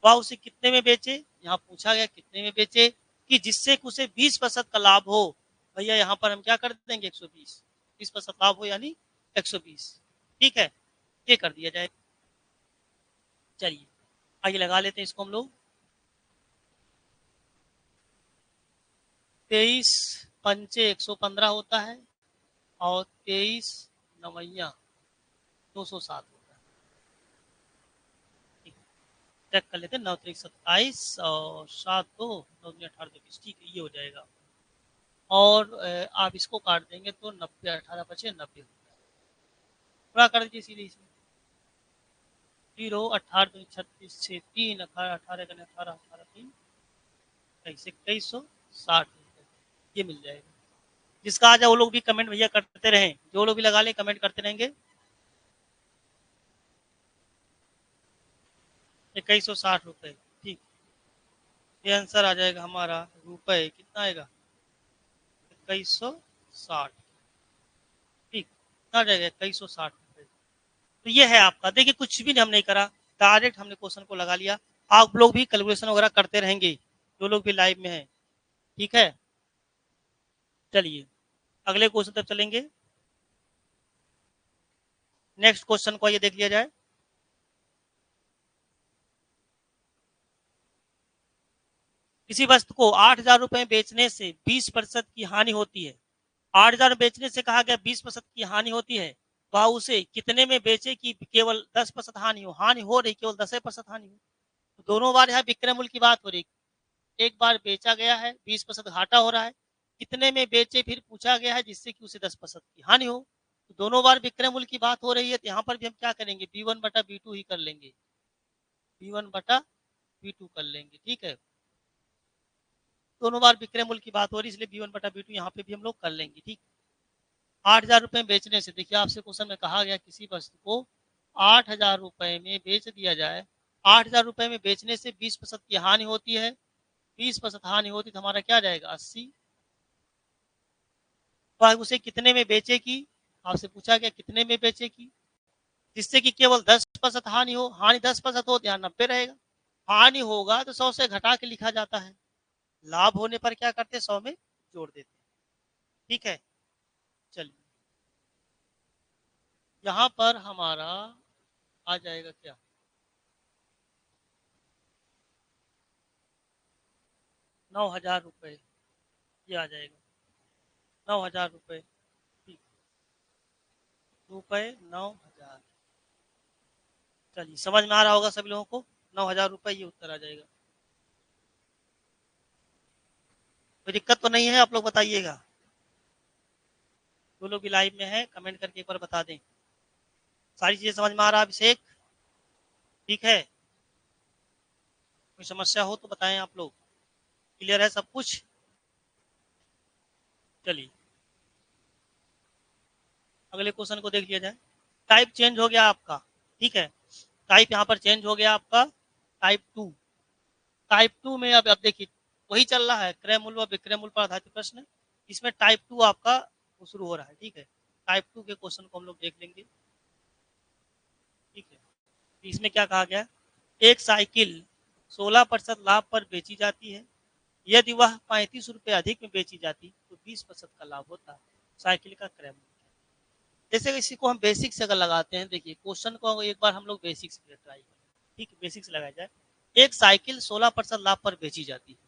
वह उसे कितने में बेचे, यहाँ पूछा गया कितने में बेचे कि जिससे उसे 20% का लाभ हो। भैया यहाँ पर हम क्या कर देंगे 120, 20% लाभ हो यानी 120। ठीक है, ये कर दिया जाए। चलिए आगे लगा लेते हैं इसको हम लोग। 23 पंचे 115 होता है, और 23 नवैया 207 होता है। ठीक, चेक कर लेते हैं, 9 3 27 और 7 2 9 18 20, ठीक है, ये हो जाएगा। और आप इसको काट देंगे तो 90 18 बचे 90 होता है, पूरा कर दीजिए सीधे इसमें, 0 18 2 36 6 3 18 18 18 18 3 2160, ये मिल जाएगा। जिसका आ जाए वो लोग भी कमेंट भैया करते रहें, जो लोग भी लगा ले कमेंट करते रहेंगे। 2160 रुपए, ठीक, ये आंसर आ जाएगा हमारा, रुपए कितना आएगा 2160, ठीक, कितना आ जाएगा 2160 रुपए। तो ये है आपका, देखिए कुछ भी हम नहीं करा, डायरेक्ट हमने क्वेश्चन को लगा लिया। आप लोग भी कैलकुलेशन वगैरह करते रहेंगे जो लोग भी लाइव में हैं। ठीक है, चलिए अगले क्वेश्चन तक चलेंगे। नेक्स्ट क्वेश्चन को ये देख लिया जाए। किसी वस्तु को 8,000 रुपए में बेचने से 20% की हानि होती है, 8,000 बेचने से कहा गया 20% की हानि होती है, वह उसे कितने में बेचे कि केवल 10% हानि हो, हानि हो रही केवल 10% हानि हो। तो दोनों बार यहाँ विक्रय मूल्य की बात हो रही, एक बार बेचा गया है 20% घाटा हो रहा है, कितने में बेचे फिर पूछा गया है जिससे कि उसे 10% की हानि हो। तो दोनों बार विक्रय मूल्य की बात हो रही है, तो यहाँ पर भी हम क्या करेंगे B1 बटा B2 ही कर लेंगे, B1 बटा B2 कर लेंगे। ठीक है, दोनों बार विक्रय मूल्य की बात हो रही है इसलिए B1 बटा B2 यहाँ पे भी हम लोग कर लेंगे। ठीक, 8,000 रुपए में बेचने से, देखिए आपसे क्वेश्चन में कहा गया किसी वस्तु को 8,000 रुपए में बेच दिया जाए, 8,000 रुपए में बेचने से 20% की हानि होती है, 20% हानि होती तो हमारा क्या जाएगा 80, तो उसे कितने में बेचेगी, आपसे पूछा गया कितने में बेचेगी, जिससे कि केवल 10% हानि हो। हानि 10% हो, ध्यान 90 रहेगा। हानि होगा तो 100 से घटा के लिखा जाता है। लाभ होने पर क्या करते हैं, 100 में जोड़ देते हैं। ठीक है, चलिए यहां पर हमारा आ जाएगा क्या, 9,000 रुपए, ये आ जाएगा 9,000 रुपए। ठीक, रुपए 9,000। चलिए समझ में आ रहा होगा सभी लोगों को, 9,000 रुपए ये उत्तर आ जाएगा। कोई दिक्कत तो नहीं है, आप लोग बताइएगा। जो लोग भी लाइव में है कमेंट करके एक बार बता दें। सारी चीजें समझ में आ रहा है अभिषेक, ठीक है। कोई समस्या हो तो बताएं आप लोग, क्लियर है सब कुछ। चलिए अगले क्वेश्चन को देख लिया जाए। टाइप चेंज हो गया आपका, ठीक है। टाइप यहाँ पर चेंज हो गया आपका, टाइप 2। टाइप 2 में अब देखिए वही चल रहा है, क्रय मूल्य व विक्रय मूल्य पर आधारित प्रश्न। इसमें टाइप 2 आपका शुरू हो रहा है, ठीक है। टाइप 2 के क्वेश्चन को हम लोग देख लेंगे, ठीक है। इसमें क्या कहा गया, एक साइकिल 16% लाभ पर बेची जाती है। यदि वह 35 रुपए अधिक में बेची जाती तो 20% का लाभ होता। साइकिल का क्रय मूल्य। जैसे इसी को हम बेसिक से अगर लगाते हैं, देखिए क्वेश्चन को एक बार हम लोग बेसिक से ट्राई करें, ठीक है। बेसिक से लगाया जाए, एक साइकिल 16% लाभ पर बेची जाती है।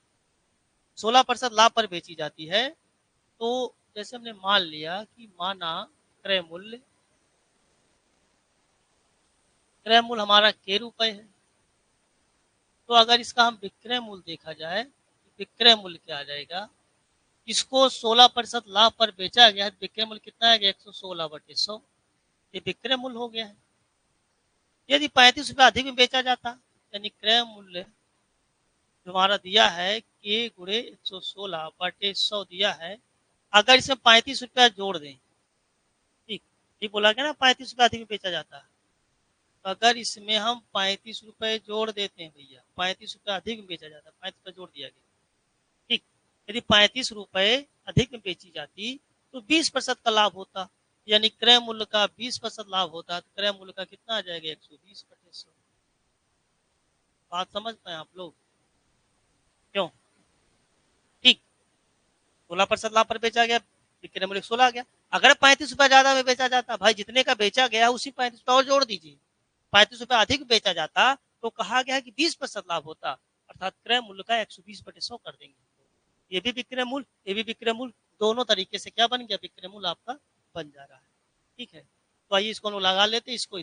16% लाभ पर बेची जाती है, तो जैसे हमने मान लिया कि माना क्रय मूल्य हमारा के रुपए है। तो अगर इसका हम विक्रय मूल्य देखा जाए, विक्रय मूल्य क्या आ जाएगा, इसको 16% लाभ पर बेचा गया है, विक्रय मूल्य कितना है, 116/100। ये विक्रय मूल्य हो गया है। यदि 35 रुपए अधिक में बेचा जाता, यानी क्रय मूल्य जो हमारा दिया है के गुणे 116/100 दिया है, अगर इसमें 35 रुपया जोड़ दें, ठीक, ये बोला गया ना 35 रुपया अधिक में बेचा जाता है, तो अगर इसमें हम 35 रुपए जोड़ देते हैं भैया, 35 रुपया अधिक में बेचा जाता है, 35 रुपया जोड़ दिया गया, ठीक। यदि 35 रुपए अधिक में बेची जाती तो 20% का लाभ होता, यानी क्रय मूल्य का 20% लाभ होता, तो क्रय मूल्य का कितना आ जाएगा, 120/100। बात समझ पाए आप लोग, क्यों, ठीक। 16% लाभ पर बेचा गया, विक्रय मूल्य 16 आ गया। अगर 35 रुपया ज्यादा में बेचा जाता, भाई जितने का बेचा गया उसी 35 रुपया और जोड़ दीजिए, 35 रुपया अधिक बेचा जाता तो कहा गया है कि 20% लाभ होता, अर्थात क्रय मूल्य का 120/100 कर देंगे। ये भी विक्रय मूल्य, ये भी विक्रय मूल्य, दोनों तरीके से क्या बन गया, विक्रय मूल्य आपका बन जा रहा है, ठीक है। तो आइए इसको हम लोग लगा लेते हैं, इसको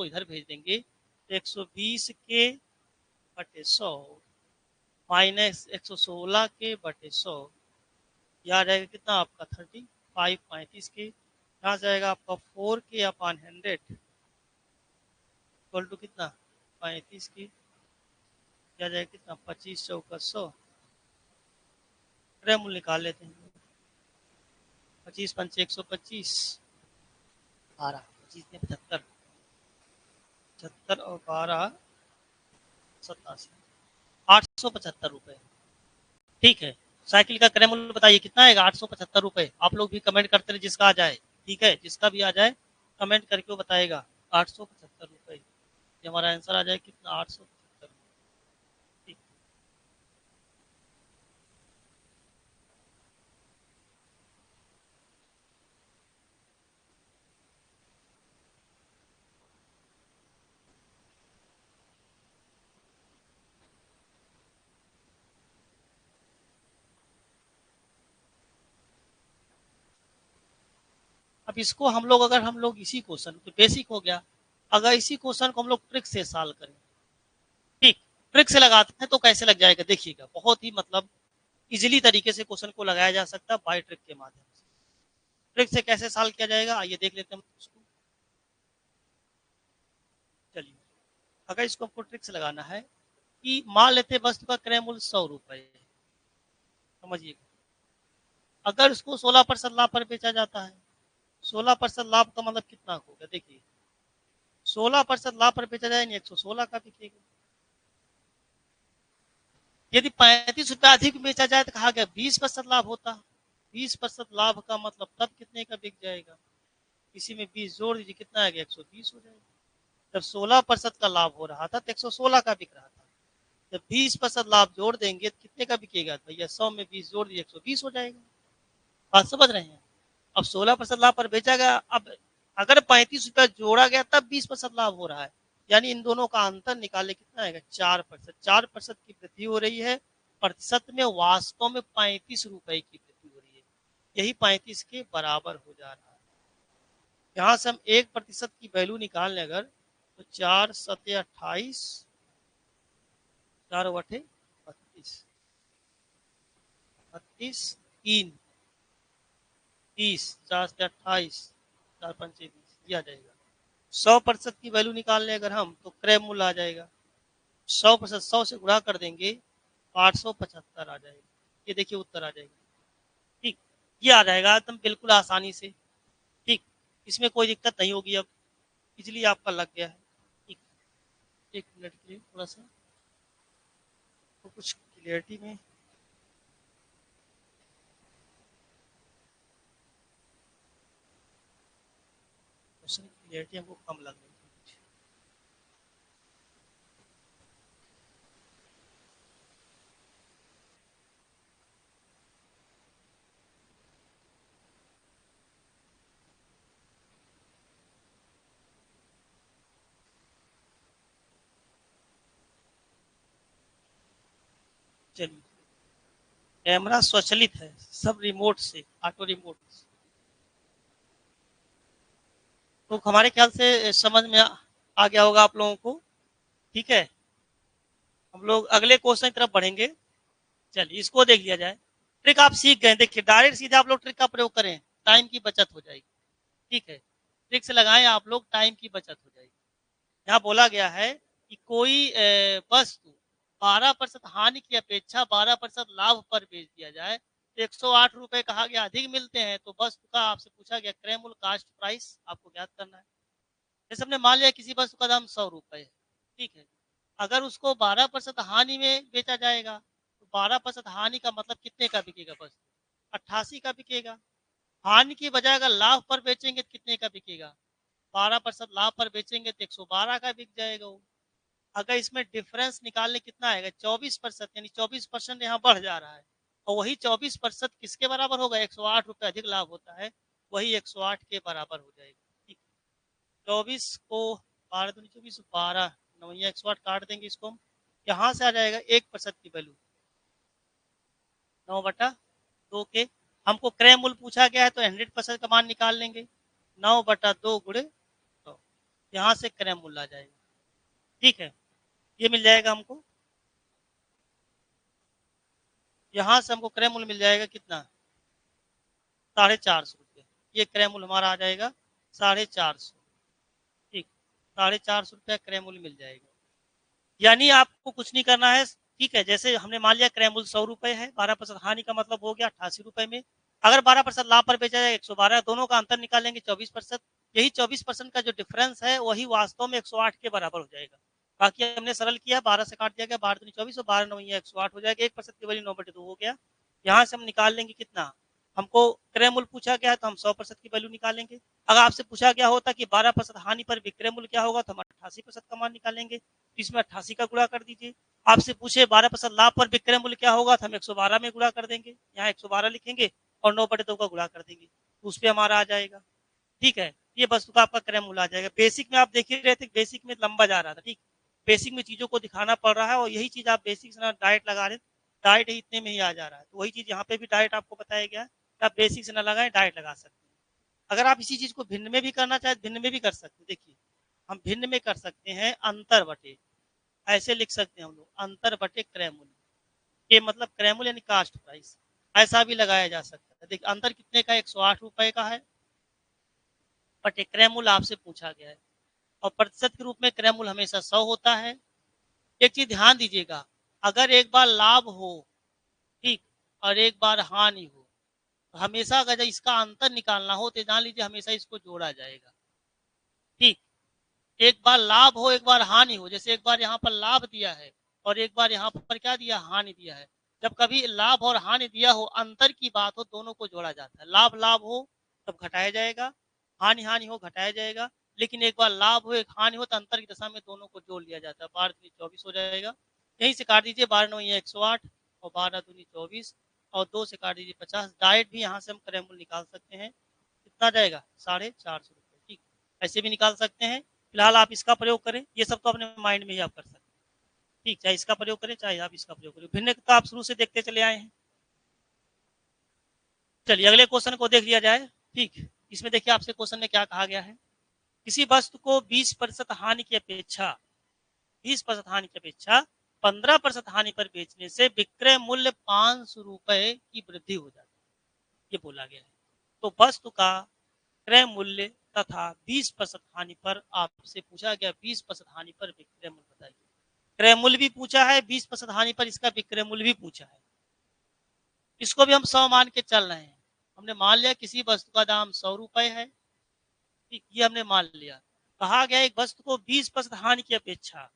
इधर भेज देंगे। 120 के/100 माइनस 116 के/100, यह आ जाएगा कितना आपका 35, 35 के, यहाँ जाएगा आपका 4 के/100 इक्वल टू कितना 35 की, क्या जाएगा कितना 25×100। क्रय मूल्य निकाल लेते हैं, 25×5 125, 12, 25 75 और 12 87, 875 रुपए, ठीक है। साइकिल का क्रय मूल्य बताइए कितना आएगा, 875 रुपए। आप लोग भी कमेंट करते रहे जिसका आ जाए, ठीक है, जिसका भी आ जाए कमेंट करके वो बताएगा। 875 रुपए, ये हमारा आंसर आ जाए कितना, 875, ठीक। अब इसको हम लोग इसी क्वेश्चन तो बेसिक हो गया, अगर इसी क्वेश्चन को हम लोग ट्रिक से सॉल्व करें, ठीक, ट्रिक से लगाते हैं तो कैसे लग जाएगा देखिएगा, बहुत ही मतलब इजीली तरीके से क्वेश्चन को लगाया जा सकता है बाय ट्रिक के माध्यम से। ट्रिक से कैसे सॉल्व किया जाएगा आइए देख लेते हैं उसको। चलिए अगर इसको हमको ट्रिक से लगाना है कि मान लेते हैं वस्तु का क्रय मूल्य 100 रुपए, समझिएगा, अगर उसको 16% लाभ पर बेचा जाता है, 16% लाभ का मतलब कितना होगा, देखिए 16% लाभ पर बेचा जाए 116 का बिकेगा। यदि 35 रुपया अधिक बेचा जाए तो कहा गया 20% लाभ होता, 20% लाभ का मतलब तब कितने का बिक जाएगा, इसी में 20 जोड़ दीजिए कितना आएगा, 120 हो जाएगा। जब 16% का लाभ हो रहा था तो 116 का बिक रहा था। जब 20% लाभ जोड़ देंगे तो कितने का बिकेगा भैया? 100 में 20 जोड़ दिए 120 हो जाएगा। बात समझ रहे हैं? अब 16% लाभ पर बेचा गया। अब अगर 35 रुपया जोड़ा गया तब 20% लाभ हो रहा है, यानी इन दोनों का अंतर निकाले कितना आएगा? 4%। 4% की वृद्धि हो रही है, प्रतिशत में वास्तव में 35 रुपए की वृद्धि हो रही है। यही 35 के बराबर हो जा रहा है। यहाँ से हम 1% की वैल्यू निकाल लें अगर, तो 4 सत्ते 28, 4 बटे 32, 32, 3, 30, 4 से 28, 4 पंचे 20, ये आ जाएगा। 100% की वैल्यू निकाल लें अगर हम, तो क्रय मूल्य आ जाएगा। 100% 100 से गुणा कर देंगे, 875 आ जाएगा। ये देखिए उत्तर आ जाएगा। ठीक, ये आ जाएगा एकदम बिल्कुल आसानी से। ठीक, इसमें कोई दिक्कत नहीं होगी। अब बिजली आपका लग गया है। ठीक, एक मिनट के लिए थोड़ा सा तो कुछ क्लियरिटी में क्वेश्चन क्लियरिटी हमको कम लग रही है। चलिए, कैमरा स्वचालित है, सब रिमोट से, ऑटो रिमोट से। तो हमारे ख्याल से समझ में आ गया होगा आप लोगों को। ठीक है, हम लोग अगले क्वेश्चन की तरफ बढ़ेंगे। चलिए इसको देख लिया जाए। ट्रिक आप सीख गए, देखिए डायरेक्ट सीधे आप लोग ट्रिक का प्रयोग करें, टाइम की बचत हो जाएगी। ठीक है, ट्रिक से लगाएं आप लोग, टाइम की बचत हो जाएगी। यहाँ बोला गया है कि कोई वस्तु 12% हानि की अपेक्षा 12% लाभ पर बेच दिया जाए तो 108 रुपए कहा गया अधिक मिलते हैं, तो वस्तु का आपसे पूछा गया क्रय मूल्य, कास्ट प्राइस आपको ज्ञात करना है। जैसे हमने मान लिया किसी वस्तु का दाम 100 रुपए है। ठीक है, अगर उसको 12% हानि में बेचा जाएगा तो 12% हानि का मतलब कितने का बिकेगा? वस्तु 88 का बिकेगा। हानि की बजाय अगर लाभ पर बेचेंगे तो कितने का बिकेगा? 12% लाभ पर बेचेंगे तो 112 का बिक जाएगा वो। अगर इसमें डिफरेंस निकालने कितना आएगा? 24%, यानी 24% यहाँ बढ़ जा रहा है। और वही 24% किसके बराबर होगा? 108 रुपये अधिक लाभ होता है, वही 108 के बराबर हो जाएगा। ठीक, 24 को 12 दूनी 24, 12 नवैया 108 काट देंगे इसको हम। यहाँ से आ जाएगा 1% की वैल्यू 9/2 के। हमको क्रय मूल्य पूछा गया है तो 100% का मान निकाल लेंगे, 9/2 गुणे 100। यहाँ से क्रय मूल्य आ जाएगा। ठीक है, ये मिल जाएगा हमको। यहाँ से हमको क्रय मूल्य मिल जाएगा कितना? 450 रुपये। ये क्रय मूल्य हमारा आ जाएगा 450। ठीक, 450 रुपया क्रय मूल्य मिल जाएगा। यानी आपको कुछ नहीं करना है। ठीक है, जैसे हमने मान लिया क्रय मूल्य 100 रुपए है, 12% हानि का मतलब हो गया 88 रुपए में। अगर 12% लाभ पर बेचा जाए 112, दोनों का अंतर निकालेंगे 24%। यही 24% का जो डिफरेंस है वही वास्तव में 108 के बराबर हो जाएगा। बाकी हमने सरल किया, 12 से काट दिया गया, 12 दूनी 24 और 12 नवैया 108 हो जाएगा। 1% की वैल्यू 9/2 हो गया। यहाँ से हम निकाल लेंगे कितना? हमको क्रय मूल्य पूछा गया है तो हम 100% की वैल्यू निकालेंगे। अगर आपसे पूछा गया होता कि 12% हानि पर विक्रय मूल्य क्या होगा तो हम 88% का मान निकालेंगे। इसमें 88 का गुणा कर दीजिए। आपसे पूछे 12% लाभ पर विक्रय मूल्य क्या होगा तो हम 112 में गुणा कर देंगे, यहाँ 112 लिखेंगे और 9/2 का गुणा कर देंगे, उस पर हमारा आ जाएगा। ठीक है, ये वस्तु का आपका क्रय मूल्य आ जाएगा। बेसिक में आप देख ही रहे थे, बेसिक में लंबा जा रहा था। ठीक, बेसिक में चीजों को दिखाना पड़ रहा है और यही चीज आप बेसिक से ना डायरेक्ट लगा रहे, डायरेक्ट ही इतने में ही आ जा रहा है। तो वही चीज यहाँ पे भी डायरेक्ट आपको बताया गया, आप बेसिक से ना लगाए, डायरेक्ट लगा सकते हैं। अगर आप इसी चीज को भिन्न में भी करना चाहे भिन्न में भी कर सकते हैं। देखिए हम भिन्न में कर सकते हैं, अंतर बटे, ऐसे लिख सकते हैं हम लोग, अंतर बटे क्रय मूल्य। ये मतलब क्रय मूल्य यानी कास्ट प्राइस, ऐसा भी लगाया जा सकता है। देखिए अंतर कितने का? 108 रुपए का है, बटे क्रय मूल्य आपसे पूछा गया है। और प्रतिशत के रूप में क्रय मूल्य हमेशा 100 होता है। एक चीज ध्यान दीजिएगा, अगर एक बार लाभ हो, ठीक, और एक बार हानि हो, हमेशा अगर इसका अंतर निकालना हो तो जान लीजिए हमेशा इसको जोड़ा जाएगा। ठीक, एक बार लाभ हो एक बार हानि हो, जैसे एक बार यहाँ पर लाभ दिया है और एक बार यहाँ पर क्या दिया? हानि दिया है। जब कभी लाभ और हानि दिया हो, अंतर की बात हो, दोनों को जोड़ा जाता है। लाभ लाभ हो तब घटाया जाएगा, हानि हानि हो घटाया जाएगा। लेकिन एक बार लाभ हो एक हानि हो तो अंतर की दशा में दोनों को जोड़ लिया जाता है। 12 दूनी 24 हो जाएगा, यहीं से काट दीजिए, 12 9 108 और 12 दूनी 24 और 2 से काट दीजिए 50। डायरेक्ट भी यहाँ से हम क्रय मूल्य निकाल सकते हैं, कितना जाएगा 450 रुपये। ठीक, ऐसे भी निकाल सकते हैं। फिलहाल आप इसका प्रयोग करें, ये सब तो अपने माइंड में ही आप कर सकते हैं। ठीक, चाहे इसका प्रयोग करें चाहे आप इसका प्रयोग करें, भिन्नता आप शुरू से देखते चले आए हैं। चलिए अगले क्वेश्चन को देख लिया जाए। ठीक, इसमें देखिए आपसे क्वेश्चन में क्या कहा गया है, किसी वस्तु को 20% हानि की अपेक्षा 20% हानि की अपेक्षा 15% हानि पर बेचने से विक्रय मूल्य 500 रुपए की वृद्धि हो जाती है, ये बोला गया है। तो वस्तु का क्रय मूल्य तथा 20% हानि पर आपसे पूछा गया, 20% हानि पर विक्रय मूल्य बताइए। क्रय मूल्य भी पूछा है, 20% हानि पर इसका विक्रय मूल्य भी पूछा है। इसको भी हम 100 मान के चल रहे हैं। हमने मान लिया किसी वस्तु का दाम 100 रुपए है, ठीक, ये हमने मान लिया। कहा गया एक वस्तु को 20% हानि की अपेक्षा,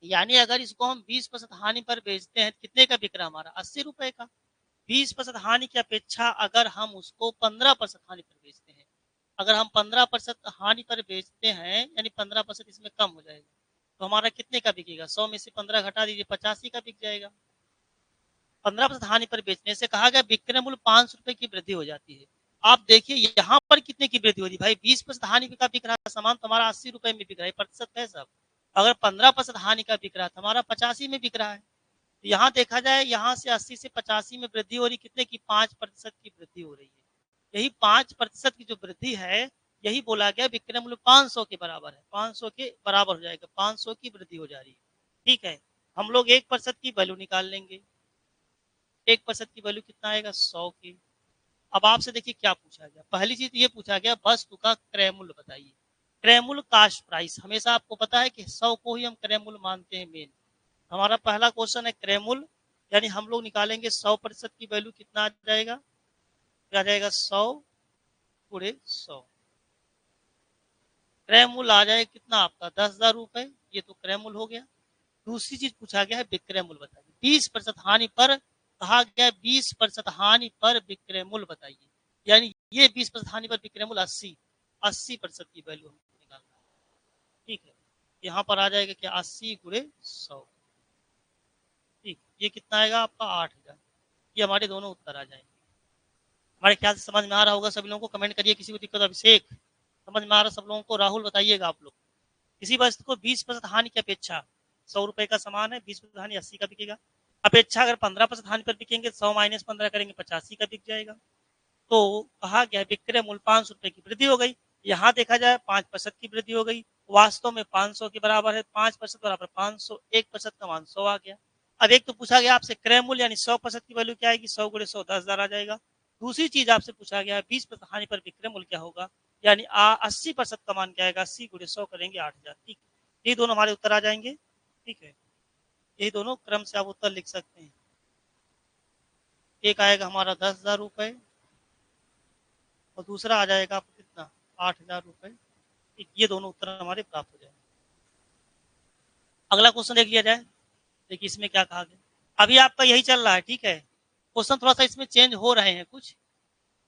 यानी अगर इसको हम 20% हानि पर बेचते हैं कितने का बिक रहा हमारा 80 रुपए का। 20% हानि की अपेक्षा अगर हम उसको 15% हानि पर बेचते हैं, अगर हम 15% हानि पर बेचते हैं यानी 15% इसमें कम हो जाएगा, तो हमारा कितने का बिकेगा, 100 में से 15 घटा दीजिए 85 का बिक जाएगा। 15% हानि पर बेचने से कहा गया विक्रय मूल्य 500 रुपए की वृद्धि हो जाती है। आप देखिए यहाँ पर कितने की वृद्धि हो रही है भाई, 20% हानि का बिक रहा सामान तुम्हारा 80 रुपए में बिक रहा है, प्रतिशत है सब। अगर 15% हानि का बिक रहा है हमारा 85 में बिक रहा है। तो यहाँ देखा जाए यहाँ से 80 से 85 में वृद्धि हो रही, कितने की 5% की वृद्धि हो रही है। यही 5% की जो वृद्धि है यही बोला गया विक्रय मूल्य 500 के बराबर है, 500 के बराबर हो जाएगा, 500 की वृद्धि हो जा रही है। ठीक है, हम लोग 1% की वैल्यू निकाल लेंगे। 1% की वैल्यू कितना आएगा 100 की। अब आपसे देखिए क्या पूछा गया, पहली चीज ये पूछा गया वस्तु का क्रय मूल्य बताइए। क्रय मूल्य कास्ट प्राइस, हमेशा आपको पता है कि 100 को ही हम क्रय मूल्य मानते हैं मेन। हमारा पहला क्वेश्चन है क्रय मूल्य, यानी हम लोग निकालेंगे 100% की वैल्यू कितना आ जाएगा, क्या जाएगा 100 गुणे 100। क्रय मूल्य आ जाएगा कितना आपका 10,000 रुपए, ये तो क्रय मूल्य हो गया। दूसरी चीज पूछा गया है विक्रय मूल्य बताइए, 20% हानि पर कहा गया 20% हानि पर विक्रय मूल्य बताइए, यानी ये 20% हानि पर विक्रय मूल्य 80% की वैल्यू हमको निकालना है। ठीक है, यहाँ पर आ जाएगा क्या 80 गुणे 100। ठीक, ये कितना आएगा आपका 8,000। ये हमारे दोनों उत्तर आ जाएंगे। हमारे ख्याल से समझ में आ रहा होगा सभी लोगों को, कमेंट करिए किसी को दिक्कत। अभिषेक समझ में आ रहा सब लोगों को, राहुल बताइएगा आप लोग। किसी वस्तु को 20% हानि की अपेक्षा, 100 रुपए का सामान है, 20% हानि 80 का बिकेगा। अपेक्षा अगर 15% हानि पर बिकेंगे 100 माइनस 15 करेंगे 85 का बिक जाएगा। तो कहा गया विक्रय मूल्य 500 रुपए की वृद्धि हो गई। यहाँ देखा जाए 5% की वृद्धि हो गई, वास्तव में 500 के बराबर है, 5% बराबर 500, 1% का मान 100 आ गया। अब एक तो पूछा गया आपसे क्रय मूल्य यानी 100% की वैल्यू क्या आएगी, 100 गुणे 100 10,000 आ जाएगा। दूसरी चीज आपसे पूछा गया है 20% हानि पर विक्रय मूल्य क्या होगा, यानी 80% का मान क्या आएगा, 80 गुणे 100 करेंगे 8,000। ठीक, ये दोनों हमारे उत्तर आ जाएंगे। ठीक है, यही दोनों क्रम से आप उत्तर लिख सकते हैं। एक आएगा हमारा 10,000 रुपए और दूसरा आ जाएगा आपको कितना 8,000 रुपए। ठीक, ये दोनों उत्तर हमारे प्राप्त हो जाएंगे। अगला क्वेश्चन देख लिया जाए। देखिए इसमें क्या कहा गया, अभी आपका यही चल रहा है। ठीक है, क्वेश्चन थोड़ा सा इसमें चेंज हो रहे हैं, कुछ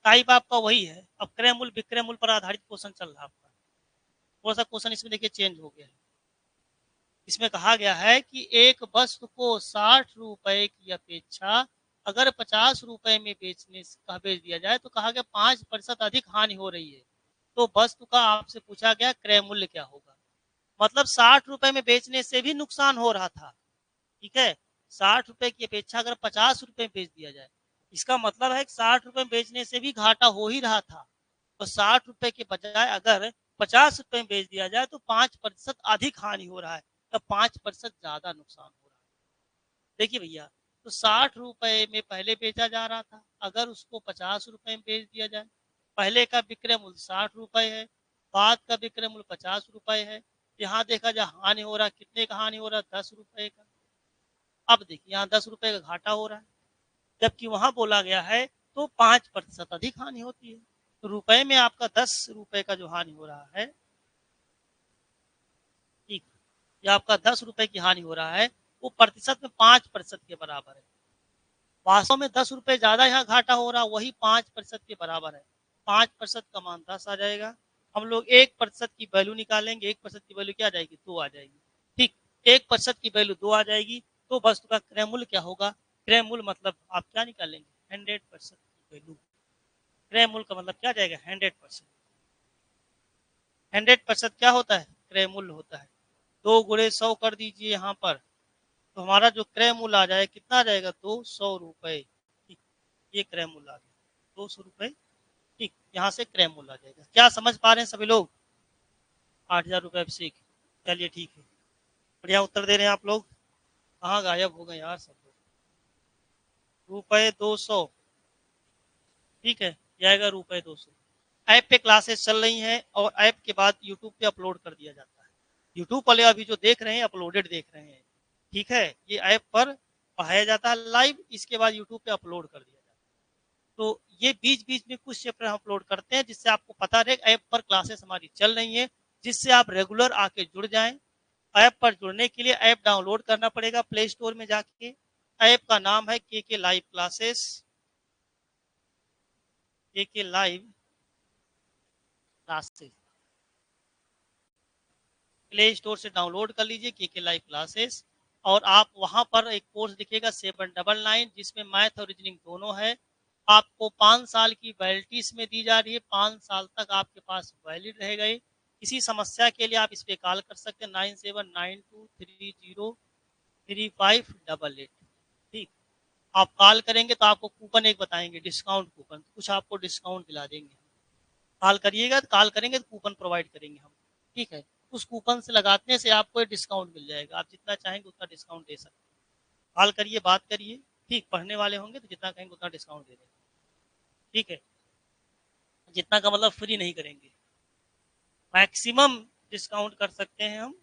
टाइप आपका वही है। अब क्रय मूल्य विक्रय मूल्य पर आधारित क्वेश्चन चल रहा है आपका, थोड़ा सा क्वेश्चन इसमें देखिए चेंज हो गया है। इसमें कहा गया है कि एक वस्तु को 60 रुपए की अपेक्षा अगर 50 रुपए में बेचने का बेच दिया जाए तो कहा गया 5% अधिक हानि हो रही है। तो वस्तु का आपसे पूछा गया क्रय मूल्य क्या होगा, मतलब 60 रुपए में बेचने से भी नुकसान हो रहा था। ठीक है, 60 रुपए की अपेक्षा अगर 50 रुपए में बेच दिया जाए, इसका मतलब है कि 60 रुपए में बेचने से भी घाटा हो ही रहा था। तो 60 रुपए के बजाय अगर 50 रुपए में बेच दिया जाए तो 5% अधिक हानि हो रहा है, तब 5% ज्यादा नुकसान हो रहा है। देखिए भैया, तो 60 रुपए में पहले बेचा जा रहा था, अगर उसको 50 रुपए में बेच दिया जाए, पहले का विक्रय मूल्य 60 रुपए है, बाद का विक्रय मूल्य 50 रुपए है। यहाँ देखा जाए हानि हो रहा, कितने का हानि हो रहा, 10 रुपए का। अब देखिए यहाँ 10 रुपए का घाटा हो रहा है, जबकि वहां बोला गया है तो 5% अधिक हानि होती है। तो रुपए में आपका 10 रुपए का जो हानि हो रहा है, ठीक, ये आपका 10 रुपए की हानि हो रहा है, वो प्रतिशत में 5% के बराबर है। वास्तव में 10 रुपए ज्यादा यहाँ घाटा हो रहा, वही 5% के बराबर है। 5% का मान 10 आ जाएगा, हम लोग 1% की वैल्यू निकालेंगे, 1% की वैल्यू क्या आ जाएगी, 2 आ जाएगी। ठीक, 1% की वैल्यू 2 आ जाएगी, तो वस्तु का क्रय मूल्य क्या होगा, क्रय मूल्य मतलब आप क्या निकालेंगे, 100% की वैल्यू। क्रय मूल्य का मतलब क्या आ जाएगा, 100%। 100% क्या होता है, क्रय मूल्य होता है। 2 गुणे 100 कर दीजिए यहाँ पर, तो हमारा जो क्रय मूल्य आ जाएगा कितना आ जाएगा, 200 रुपए। ठीक, ये क्रय मूल्य आ गया 200 रुपए। ठीक, यहाँ से क्रय मूल्य आ जाएगा। क्या समझ पा रहे हैं सभी लोग, 8000 रुपए अभिषेक, चलिए ठीक है, बढ़िया उत्तर दे रहे हैं आप लोग। कहाँ गायब हो गए यार सब लोग, रुपए 200। ठीक है, जाएगा रुपए 200। ऐप पे क्लासेस चल रही हैं और ऐप के बाद यूट्यूब पे अपलोड कर दिया जाता है। यूट्यूब वाले अभी जो देख रहे हैं अपलोडेड देख रहे हैं। ठीक है, ये ऐप पर पढ़ाया जाता है लाइव, इसके बाद यूट्यूब पे अपलोड कर दिया जाता है। तो ये बीच बीच में कुछ चैप्टर हम अपलोड करते हैं जिससे आपको पता रहे ऐप पर क्लासेस हमारी चल रही है, जिससे आप रेगुलर आके जुड़ जाएं। ऐप पर जुड़ने के लिए ऐप डाउनलोड करना पड़ेगा प्ले स्टोर में जाके। ऐप का नाम है के लाइव क्लासेस, के लाइव क्लासेस। प्ले स्टोर से डाउनलोड कर लीजिए के लाइव क्लासेस, और आप वहां पर एक कोर्स दिखेगा 799, जिसमें मैथ और रीजनिंग दोनों है। आपको 5 साल की वैलिडिटी इसमें दी जा रही है, 5 साल तक आपके पास वैलिड रहेगा। किसी समस्या के लिए आप इस पे कॉल कर सकते हैं, 9792303588। ठीक, आप कॉल करेंगे तो आपको कूपन एक बताएंगे, डिस्काउंट कूपन, कुछ आपको डिस्काउंट दिला देंगे। कॉल करिएगा, कॉल करेंगे तो कूपन प्रोवाइड करेंगे हम। ठीक है, उस कूपन से लगाने से आपको डिस्काउंट मिल जाएगा, आप जितना चाहेंगे उतना डिस्काउंट दे सकते हैं। कॉल करिए, बात करिए। ठीक, पढ़ने वाले होंगे तो जितना कहेंगे उतना डिस्काउंट दे देंगे। ठीक है, जितना का मतलब फ्री नहीं करेंगे, मैक्सिमम डिस्काउंट कर सकते हैं हम,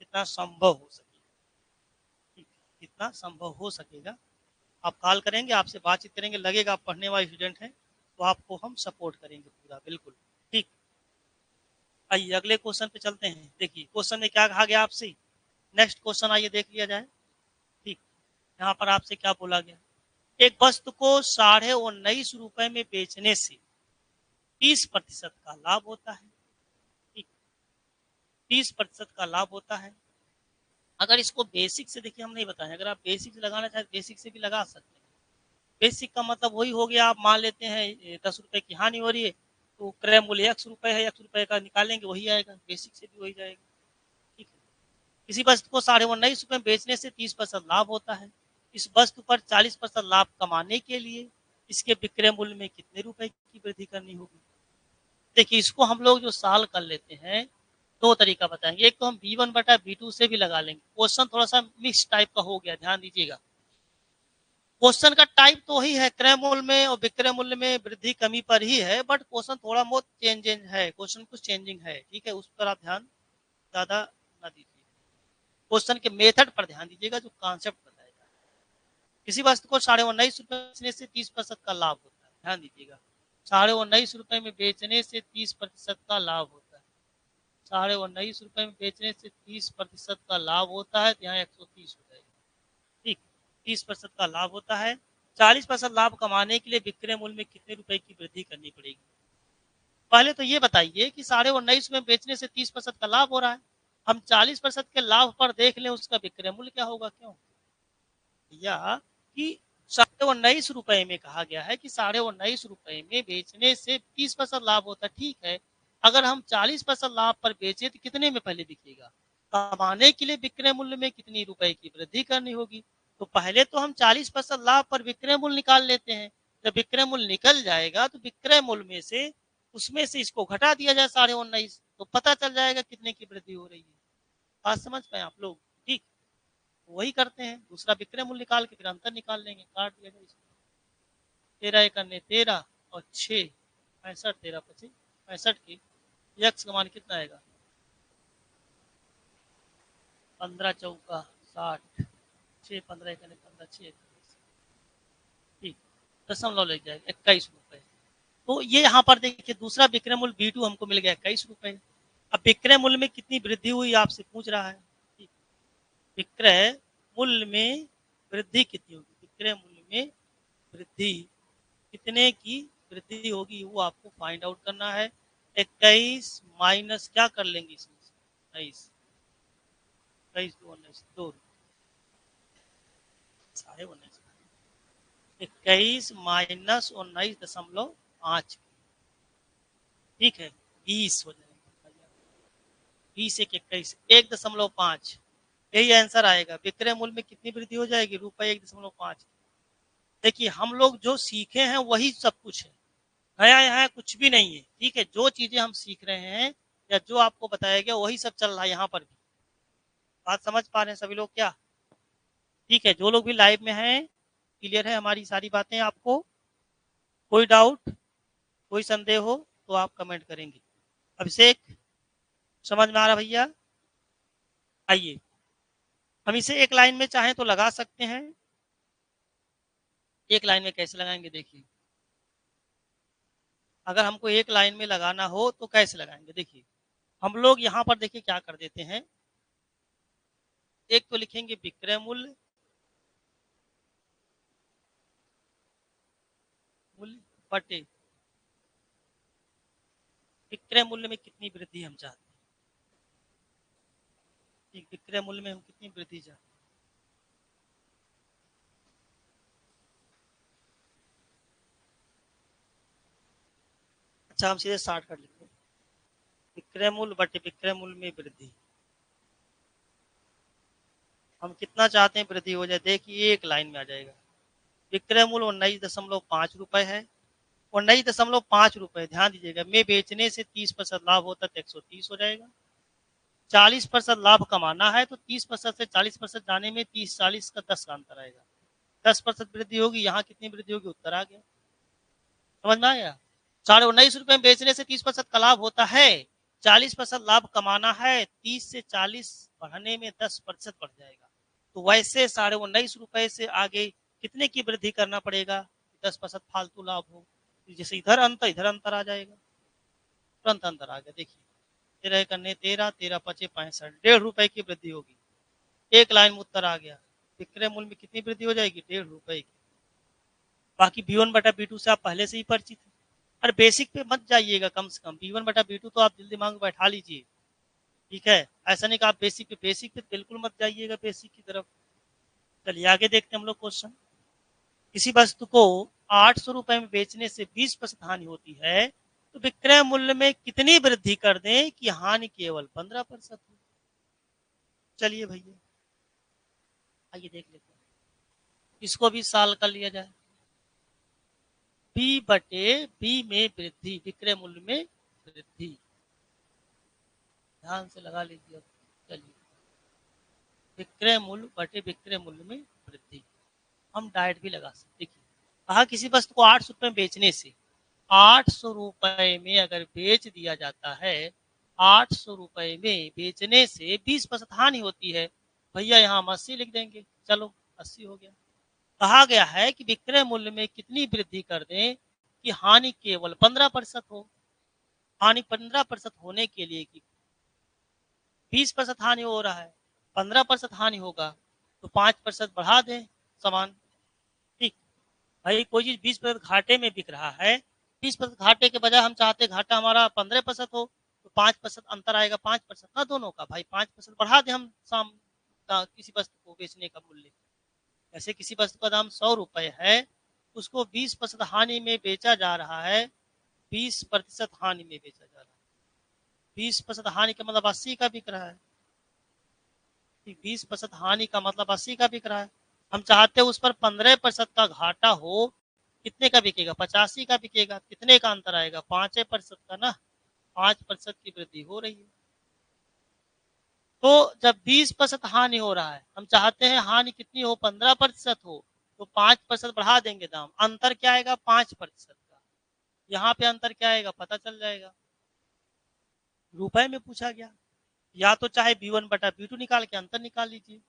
जितना संभव हो सके। ठीक, जितना संभव हो सकेगा आप कॉल करेंगे, आपसे बातचीत करेंगे, लगेगा आप पढ़ने वाले स्टूडेंट हैं तो आपको हम सपोर्ट करेंगे पूरा, बिल्कुल। ठीक, आइए अगले क्वेश्चन पे चलते हैं। देखिए क्वेश्चन में क्या कहा गया आपसे, नेक्स्ट क्वेश्चन आइए देख लिया जाए। ठीक, यहाँ पर आपसे क्या बोला गया, एक वस्तु को 19.5 रुपए में बेचने से 30% का लाभ होता है। ठीक, 30% का लाभ होता है। अगर इसको बेसिक से देखिए, हम नहीं बताएं, अगर आप बेसिक से लगाना चाहें बेसिक से भी लगा सकते हैं। बेसिक का मतलब वही हो गया, आप मान लेते हैं 10 रुपए की हानि हो रही है, तो क्रय मूल्य x रुपए है, x रुपए का निकालेंगे वही आएगा, बेसिक से भी वही जाएगा। ठीक है, किसी वस्तु को 19.5 रुपए में बेचने से 30% लाभ होता है। इस वस्तु पर 40% लाभ कमाने के लिए इसके विक्रय मूल्य में कितने रुपए की वृद्धि करनी होगी। देखिए इसको हम लोग जो साल कर लेते हैं, दो तरीका बताएंगे। एक तो हम B1/B2 से भी लगा लेंगे। क्वेश्चन थोड़ा सा मिक्स टाइप का हो गया, ध्यान दीजिएगा। क्वेश्चन का टाइप तो ही है, क्रय मूल्य में और विक्रय मूल्य में वृद्धि कमी पर ही है, बट क्वेश्चन थोड़ा बहुत चेंजेज है, क्वेश्चन कुछ चेंजिंग है। ठीक है, उस पर आप ध्यान ज्यादा ना दीजिए, क्वेश्चन के मेथड पर ध्यान दीजिएगा, जो कॉन्सेप्ट बताया जाए। किसी वस्तु को 19.5 रुपए बेचने से 30% का लाभ होता है, ध्यान दीजिएगा। 19.5 रुपए में बेचने से 30% का लाभ होता है। 19.5 रुपए में बेचने से 30% का लाभ होता है, तो यहाँ 130 हो जाएगा। ठीक, 30% का लाभ होता है। 40% लाभ कमाने के लिए विक्रय मूल्य में कितने रुपए की वृद्धि करनी पड़ेगी। पहले तो ये बताइए कि 19.5 में बेचने से 30% का लाभ हो रहा है, हम 40% के लाभ पर देख लें उसका विक्रय मूल्य क्या होगा। क्यों, या कि 19.5 रुपए में कहा गया है कि 19.5 रुपए में बेचने से 30% लाभ होता है। ठीक है, अगर हम 40% लाभ पर बेचे तो कितने में पहले दिखेगा, कमाने के लिए विक्रय मूल्य में कितनी रुपए की वृद्धि करनी होगी। तो पहले तो हम 40% लाभ पर विक्रय मूल्य निकाल लेते हैं। जब विक्रय मूल्य निकल जाएगा तो विक्रय मूल्य में से उसमें से इसको घटा दिया जाए 19.5, तो पता चल जाएगा कितने की वृद्धि हो रही है। बात समझ पाए आप लोग। ठीक, वही करते हैं, दूसरा विक्रय मूल्य निकाल के फिर अंतर निकाल लेंगे, काट दिया जाए इसको। 13 और 6 65, 13 65 की यक्स का मान कितना आएगा, 15 चौका 60, 6 15 15 6, ठीक, दशमलव लग जाएगा 21 रुपए। तो ये यहाँ पर देखिए दूसरा विक्रय मूल्य B2 हमको मिल गया 21 रुपए। अब विक्रय मूल्य में कितनी वृद्धि हुई आपसे पूछ रहा है। विक्रय मूल्य में वृद्धि कितनी होगी, विक्रय मूल्य में वृद्धि कितने की वृद्धि होगी वो आपको फाइंड आउट करना है। 21 माइनस क्या कर लेंगे इसमें, 22, 22 दो 19, दो साढ़े 19, 21 माइनस 19.5, ठीक है, 20 हो जाएगा, 20 एक 21, 1.5, यही आंसर आएगा। विक्रय मूल्य में कितनी वृद्धि हो जाएगी, रुपए 1.5। देखिए हम लोग जो सीखे हैं वही सब कुछ है, नया यहाँ कुछ भी नहीं है, ठीक है, जो चीजें हम सीख रहे हैं या जो आपको बताया गया वही सब चल रहा है यहाँ पर भी। बात समझ पा रहे हैं सभी लोग क्या? ठीक है, जो लोग भी लाइव में हैं, क्लियर है हमारी सारी बातें आपको? कोई डाउट, कोई संदेह हो तो आप कमेंट करेंगे। अभिषेक, समझ में आ रहा भैया? आइए हम इसे एक लाइन में चाहें तो लगा सकते हैं। एक लाइन में कैसे लगाएंगे देखिए, अगर हमको एक लाइन में लगाना हो तो कैसे लगाएंगे, देखिए हम लोग यहाँ पर देखिए क्या कर देते हैं, एक तो लिखेंगे विक्रय मूल्य, मूल्य बटे विक्रय मूल्य में कितनी वृद्धि हम चाहते हैं, ठीक, विक्रय मूल्य में हम कितनी वृद्धि चाहते हैं। अच्छा हम सीधे 60 कर लेते हैं, विक्रय मूल्य बटे विक्रय मूल्य में वृद्धि, हम कितना चाहते हैं वृद्धि हो जाए, देखिए एक लाइन में आ जाएगा। विक्रय मूल्य 19.5 रुपए है, 19.5 रुपए, ध्यान दीजिएगा, में बेचने से 30% लाभ होता है तो 130 हो जाएगा। 40% लाभ कमाना है तो 30% से 40% जाने में 30-40 का 10 का अंतर आएगा, 10% वृद्धि होगी, यहाँ कितनी वृद्धि होगी, उत्तर आ गया। समझ में आया? 19.5 रुपए में बेचने से 30% का लाभ होता है, 40% लाभ कमाना है, 30 से 40 बढ़ने में 10% बढ़ जाएगा, तो वैसे 19.5 रुपए से आगे कितने की वृद्धि करना पड़ेगा, 10% फालतू लाभ हो, जैसे इधर अंतर आ जाएगा, तुरंत अंतर आ गया। देखिए 13 करने 13, 13 पचे 65, 1.5 रुपए की वृद्धि होगी, एक लाइन में उत्तर आ गया। विक्रय मूल्य में कितनी वृद्धि हो जाएगी, 1.5 रुपए की। बाकी B1 बटा B2 से आप पहले से ही परिचित हैं, और बेसिक पे मत जाइएगा, कम से कम B1 बटा B2 तो आप दिल दिमाग में बैठा लीजिए, ठीक है, ऐसा नहीं कि आप बेसिक पे बिल्कुल मत जाइएगा बेसिक की तरफ। चलिए आगे देखते हैं हम लोग क्वेश्चन। किसी वस्तु को 800 रुपए में बेचने से 20% हानि होती है तो विक्रय मूल्य में कितनी वृद्धि कर दें कि हानि केवल 15% हो। चलिए भैया आइए देख लेते हैं, इसको भी साल कर लिया जाए। बी बटे बी में वृद्धि, विक्रय मूल्य में वृद्धि, ध्यान से लगा लीजिए। चलिए विक्रय मूल्य बटे विक्रय मूल्य में वृद्धि, हम डायरेक्ट भी लगा सकते। देखिए कहा किसी वस्तु को 800 रुपए में बेचने से, 800 रुपए में अगर बेच दिया जाता है, 800 रुपए में बेचने से 20% हानि होती है, भैया यहाँ हम 80 लिख देंगे, चलो 80 हो गया। कहा गया है कि विक्रय मूल्य में कितनी वृद्धि कर दें कि हानि केवल 15% हो, हानि 15% होने के लिए कि 20% हानि हो रहा है, 15% हानि होगा तो 5% बढ़ा दें सामान, ठीक, भाई कोई चीज 20% घाटे में बिक रहा है, 20% घाटे के बजाय हम चाहते घाटा हमारा 15% हो, तो 5% अंतर आएगा, 5% ना दोनों का, भाई 5% बढ़ा दें हम शाम का किसी वस्तु को बेचने का मूल्य। ऐसे किसी वस्तु का दाम 100 रुपए है, उसको 20% हानि में बेचा जा रहा है, 20% हानि में बेचा जा रहा है, 20% हानि का मतलब 80 का बिक रहा है, 20% हानि का मतलब 80 का बिक रहा है, हम चाहते हैं उस पर 15% का घाटा हो, कितने का बिकेगा, 85 का बिकेगा, कितने का अंतर आएगा, 5% का ना, 5% की वृद्धि हो रही है। तो जब 20% हानि हो रहा है, हम चाहते हैं हानि कितनी हो, 15% हो, तो 5% बढ़ा देंगे दाम, अंतर क्या आएगा, 5% का, यहाँ पे अंतर क्या आएगा पता चल जाएगा, रुपए में पूछा गया, या तो चाहे B1 बटा B2 निकाल के अंतर निकाल लीजिए,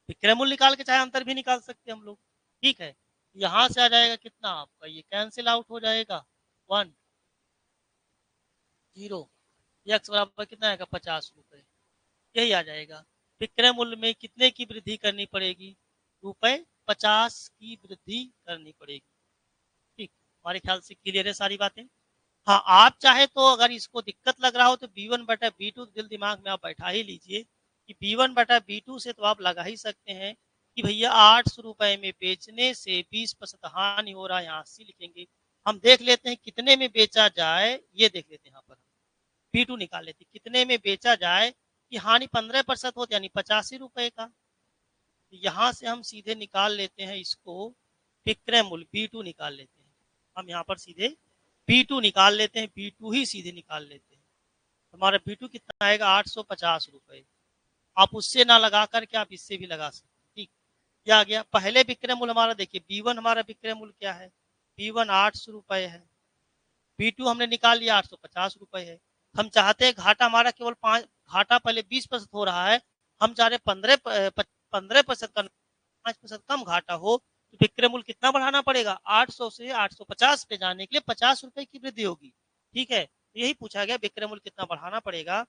विक्रय मूल्य निकाल के चाहे अंतर भी निकाल सकते हैं हम लोग, ठीक है, यहाँ से आ जाएगा कितना आपका, ये कैंसिल आउट हो जाएगा, 1 0, x बराबर कितना आएगा, 50 रुपए, यही आ जाएगा। विक्रय मूल्य में कितने की वृद्धि करनी पड़ेगी, रुपए 50 की वृद्धि करनी पड़ेगी, ठीक, हमारे ख्याल से क्लियर है सारी बातें। हाँ, आप चाहे तो अगर इसको दिक्कत लग रहा हो तो B1/B2 दिल दिमाग में आप बैठा ही लीजिए कि B1/B2 से तो आप लगा ही सकते हैं कि भैया 800 रुपए में बेचने से 20% हानि हो रहा है, यहाँ 80 लिखेंगे। हम देख लेते हैं कितने में बेचा जाए, ये देख लेते हैं यहाँ पर B2 निकाल लेते हैं कितने में बेचा जाए कि हानि 15% हो यानी 85 रुपए का। यहाँ से हम सीधे निकाल लेते हैं इसको विक्रय मूल्य B2 निकाल लेते हैं। हम यहाँ पर सीधे B2 निकाल लेते हैं, B2 ही सीधे निकाल लेते हैं। हमारा B2 कितना आएगा 850 रुपए। आप उससे ना लगा करके आप इससे भी लगा सकते हैं। ठीक, क्या आ गया पहले विक्रय मूल्य हमारा देखिए B1 हमारा विक्रय मूल्य क्या है, B1 800 रुपए है, B2 हमने निकाल लिया 850 रुपए है। हम चाहते हैं घाटा हमारा केवल 5, घाटा पहले 20% हो रहा है, हम चाह रहे 15% का 5% कम घाटा हो, तो विक्रय मूल्य कितना बढ़ाना पड़ेगा 800 से 850 पे जाने के लिए 50 रुपए की वृद्धि होगी। ठीक है, यही पूछा गया विक्रय मूल्य कितना बढ़ाना पड़ेगा,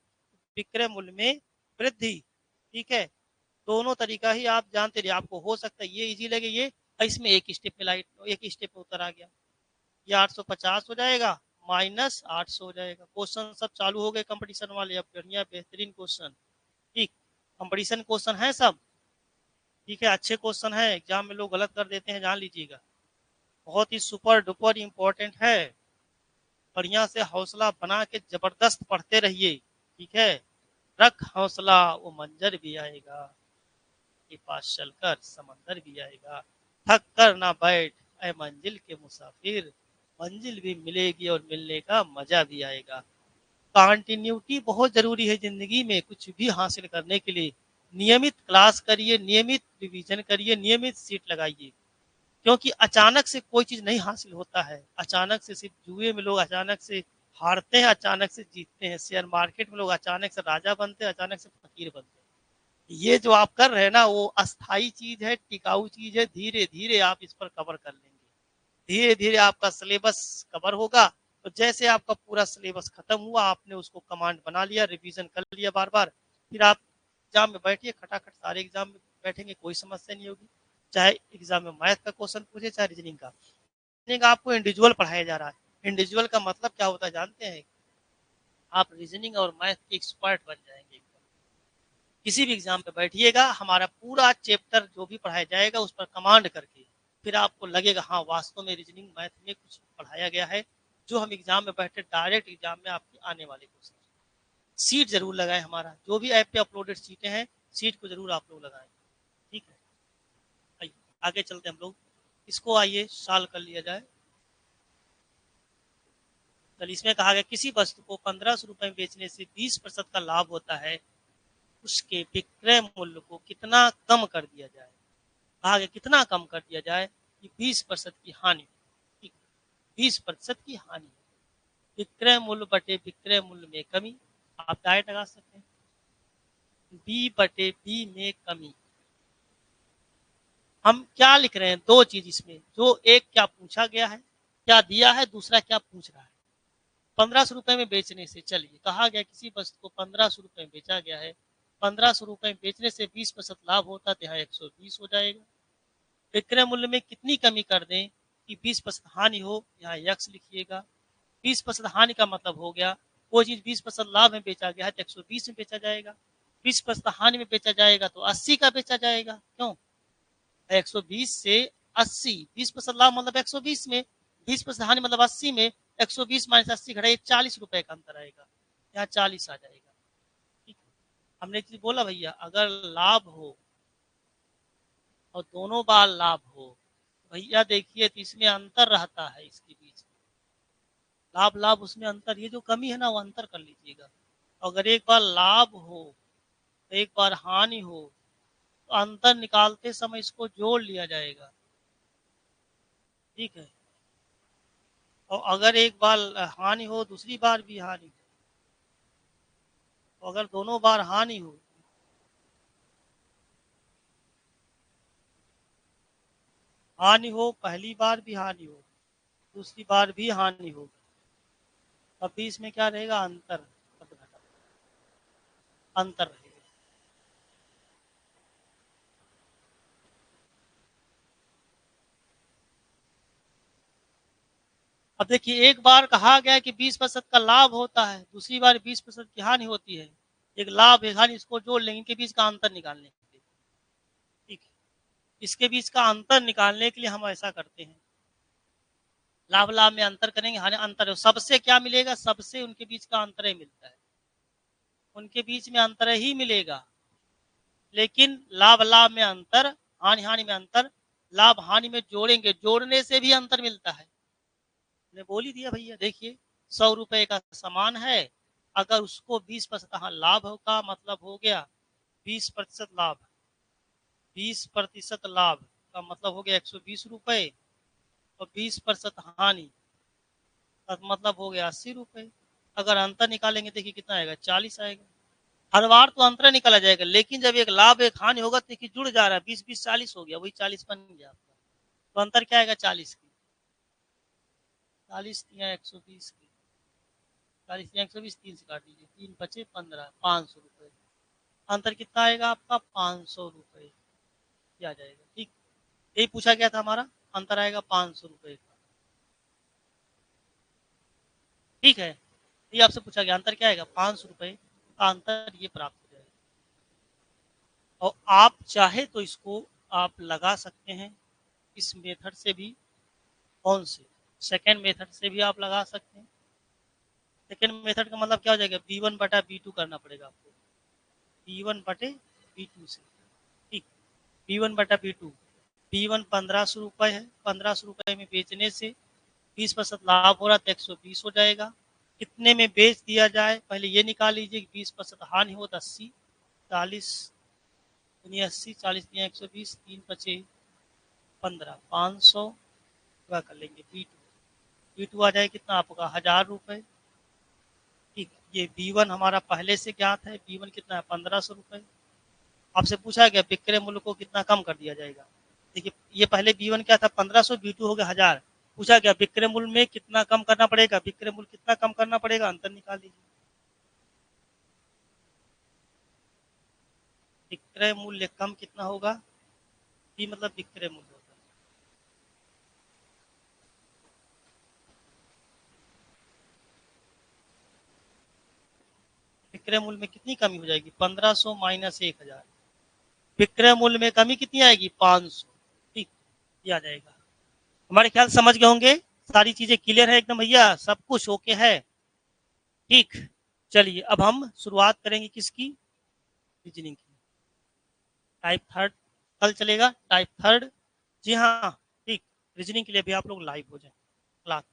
विक्रय मूल्य में वृद्धि। ठीक है, दोनों तरीका ही आप जानते रहिए, आपको हो सकता है ये इजी लगे, ये इसमें एक स्टेप में लाइट एक स्टेप में उत्तर आ गया, ये 850 हो जाएगा माइनस 800 हो जाएगा। क्वेश्चन सब चालू हो गए कंपटीशन वाले, अब बढ़िया बेहतरीन क्वेश्चन। ठीक, कंपटीशन क्वेश्चन है सब। ठीक है, अच्छे क्वेश्चन है, एग्जाम में लोग गलत कर देते हैं, जान लीजिएगा। बहुत ही सुपर डुपर इंपॉर्टेंट है, बढ़िया से हौसला बना के जबरदस्त पढ़ते रहिए। ठीक है, रख हौसला वो मंजर भी आएगा, के पास चलकर समंदर भी आएगा, थक कर ना बैठ ऐ मंजिल के मुसाफिर, मंजिल भी मिलेगी और मिलने का मजा भी आएगा। कंटिन्यूटी बहुत जरूरी है जिंदगी में, कुछ भी हासिल करने के लिए नियमित क्लास करिए, नियमित रिवीजन करिए, नियमित सीट लगाइए, क्योंकि अचानक से कोई चीज नहीं हासिल होता है। अचानक से सिर्फ जुए में लोग अचानक से हारते हैं, अचानक से जीतते हैं, शेयर मार्केट में लोग अचानक से राजा बनते हैं, अचानक से फकीर बनते हैं। ये जो आप कर रहे हैं ना, वो अस्थाई चीज है, टिकाऊ चीज है, धीरे धीरे आप इस पर कवर कर लेंगे, धीरे धीरे आपका सिलेबस कवर होगा। तो जैसे आपका पूरा सिलेबस खत्म हुआ, आपने उसको कमांड बना लिया, रिवीजन कर लिया बार बार, फिर आप एग्जाम में बैठिए, खटाखट सारे एग्जाम में बैठेंगे, कोई समस्या नहीं होगी। चाहे एग्जाम में मैथ का क्वेश्चन पूछे, चाहे रीजनिंग का। रीजनिंग आपको इंडिविजुअल पढ़ाया जा रहा है, इंडिविजुअल का मतलब क्या होता है जानते हैं, आप रीजनिंग और मैथ के एक्सपर्ट बन जाएंगे। किसी भी एग्जाम पे बैठिएगा, हमारा पूरा चैप्टर जो भी पढ़ाया जाएगा उस पर कमांड करके, फिर आपको लगेगा हाँ वास्तव में रीजनिंग मैथ में कुछ पढ़ाया गया है, जो हम एग्जाम में बैठे डायरेक्ट एग्जाम में आपके आने वाले क्वेश्चन। सीट जरूर लगाए, हमारा जो भी ऐप पे अपलोडेड सीटें हैं, सीट को जरूर आप लोग लगाएं। ठीक है, आइए आगे चलते हम लोग, इसको आइए सॉल्व कर लिया जाए। चलिए, इसमें कहा गया किसी वस्तु को 1500 रुपए में बेचने से 20% का लाभ होता है, उसके विक्रय मूल्य को कितना कम कर दिया जाए। आगे कितना कम कर दिया जाए कि 20% की हानि, 20% की हानि, विक्रय मूल्य बटे विक्रय मूल्य में कमी। आप डायरेक्ट लगा सकते हैं बी बटे बी में कमी। हम क्या लिख रहे हैं, दो चीज इसमें, जो एक क्या पूछा गया है, क्या दिया है, दूसरा क्या पूछ रहा है। 1500 रुपए में बेचने से, चलिए कहा गया किसी वस्तु को 1500 रुपए में बेचा गया है, 1500 रुपए में बेचने से 20% लाभ होता है, तो यहाँ 120 हो जाएगा। विक्रय मूल्य में कितनी कमी कर दें कि 20% हानि हो, यहाँ यक्स लिखिएगा। 20% हानि का मतलब हो गया कोई चीज 20% लाभ में बेचा गया है तो 120 में बेचा जाएगा, 20% हानि में बेचा जाएगा तो 80 का बेचा जाएगा। क्यों, 120 से 80, 20% लाभ मतलब 120 में, 20% हानि मतलब 80 में, 120 माइनस 80 घटाइए, 40 रुपए का अंतर आएगा, यहाँ 40 आ जाएगा। ठीक है, हमने एक चीज बोला भैया, अगर लाभ हो और दोनों बार लाभ हो, भैया देखिए तो इसमें अंतर रहता है, इसके बीच लाभ लाभ उसमें अंतर, ये जो कमी है ना वो अंतर कर लीजिएगा। अगर एक बार लाभ हो एक बार हानि हो, तो अंतर निकालते समय इसको जोड़ लिया जाएगा। ठीक है, और अगर एक बार हानि हो दूसरी बार भी हानि हो, तो अगर दोनों बार हानि हो, हानि हो पहली बार भी हानि हो, दूसरी बार भी हानि हो, तब भी इसमें क्या रहेगा, अंतर, अंतर रहेगा। अब अब देखिए, एक बार कहा गया कि 20% का लाभ होता है, दूसरी बार 20% की हानि होती है। एक लाभ एक हानि, इसको जोड़ लेंगे, इनके बीच का अंतर निकालने के लिए। ठीक है, इसके बीच का अंतर निकालने के लिए हम ऐसा करते हैं, लाभ लाभ में अंतर करेंगे, हानि अंतर है, सबसे क्या मिलेगा, सबसे उनके बीच का अंतर ही मिलता है, उनके बीच में अंतर ही मिलेगा। लेकिन लाभ लाभ में अंतर, हानि हानि में अंतर, लाभ हानि में जोड़ेंगे, जोड़ने से भी अंतर मिलता है। ने बोल ही दिया भैया, देखिए 100 रुपए का सामान है, अगर उसको 20% लाभ का मतलब हो गया 20% लाभ, 20% लाभ का मतलब हो गया 120 रुपए, और 20% हानि का मतलब हो गया 80 रुपए। अगर अंतर निकालेंगे देखिए कितना आएगा, 40 आएगा। हर बार तो अंतर निकाला जाएगा, लेकिन जब एक लाभ एक हानि होगा तो देखिए जुड़ जा रहा है, 20 20 40 हो गया, वही 40 बन गया आपका। तो अंतर क्या आएगा, 40 की, 40 या 120 की, 40 या 120, 3 से काट दीजिए, 3 बचे 15, 500 रुपए। अंतर कितना आएगा आपका, 500 रुपए आ जाएगा। ठीक, यही पूछा गया था हमारा, अंतर आएगा 500 रुपए का। ठीक है, ये आपसे पूछा गया अंतर क्या आएगा, 500 रुपए का अंतर ये प्राप्त हो जाएगा। और आप चाहे तो इसको आप लगा सकते हैं इस मेथड से भी, कौन से, सेकेंड मेथड से भी आप लगा सकते हैं। सेकेंड मेथड का मतलब क्या हो जाएगा, B1 बटा B2 करना पड़ेगा आपको, B1 बटे B2 से। ठीक, B1 बटा B2, B1 1500 रुपए है, 1500 रुपए में बेचने से 20% लाभ हो रहा तो 120 हो जाएगा। कितने में बेच दिया जाए, पहले ये निकाल लीजिए कि 20% हानि हो तो 80, 40 80, 40 120, 3 बचे 15, 500 कर लेंगे। B2 आ जाए कितना आपका, 1000 रुपए। ठीक, ये B1 हमारा पहले से ज्ञात है, B1 कितना है, 1500 रुपए। आपसे पूछा गया विक्रय मूल्य को कितना कम कर दिया जाएगा। देखिए, ये पहले B1 क्या था, 1500, B2 हो गया 1000। पूछा गया विक्रय मूल्य में कितना कम करना पड़ेगा, विक्रय मूल्य कितना कम करना पड़ेगा, अंतर निकाल लीजिए। विक्रय मूल्य कम कितना होगा, B मतलब विक्रय मूल्य होता है। विक्रय मूल्य में कितनी कमी हो जाएगी, 1500 माइनस 1000, विक्रय मूल्य में कमी कितनी आएगी, 500। ठीक, ये आ जाएगा। हमारे ख्याल समझ गए होंगे, सारी चीजें क्लियर है एकदम भैया, सब कुछ ओके है। ठीक, चलिए अब हम शुरुआत करेंगे किसकी, रीजनिंग की। टाइप थर्ड कल चलेगा, टाइप थर्ड, जी हाँ। ठीक, रीजनिंग के लिए भी आप लोग लाइव हो जाए क्लास।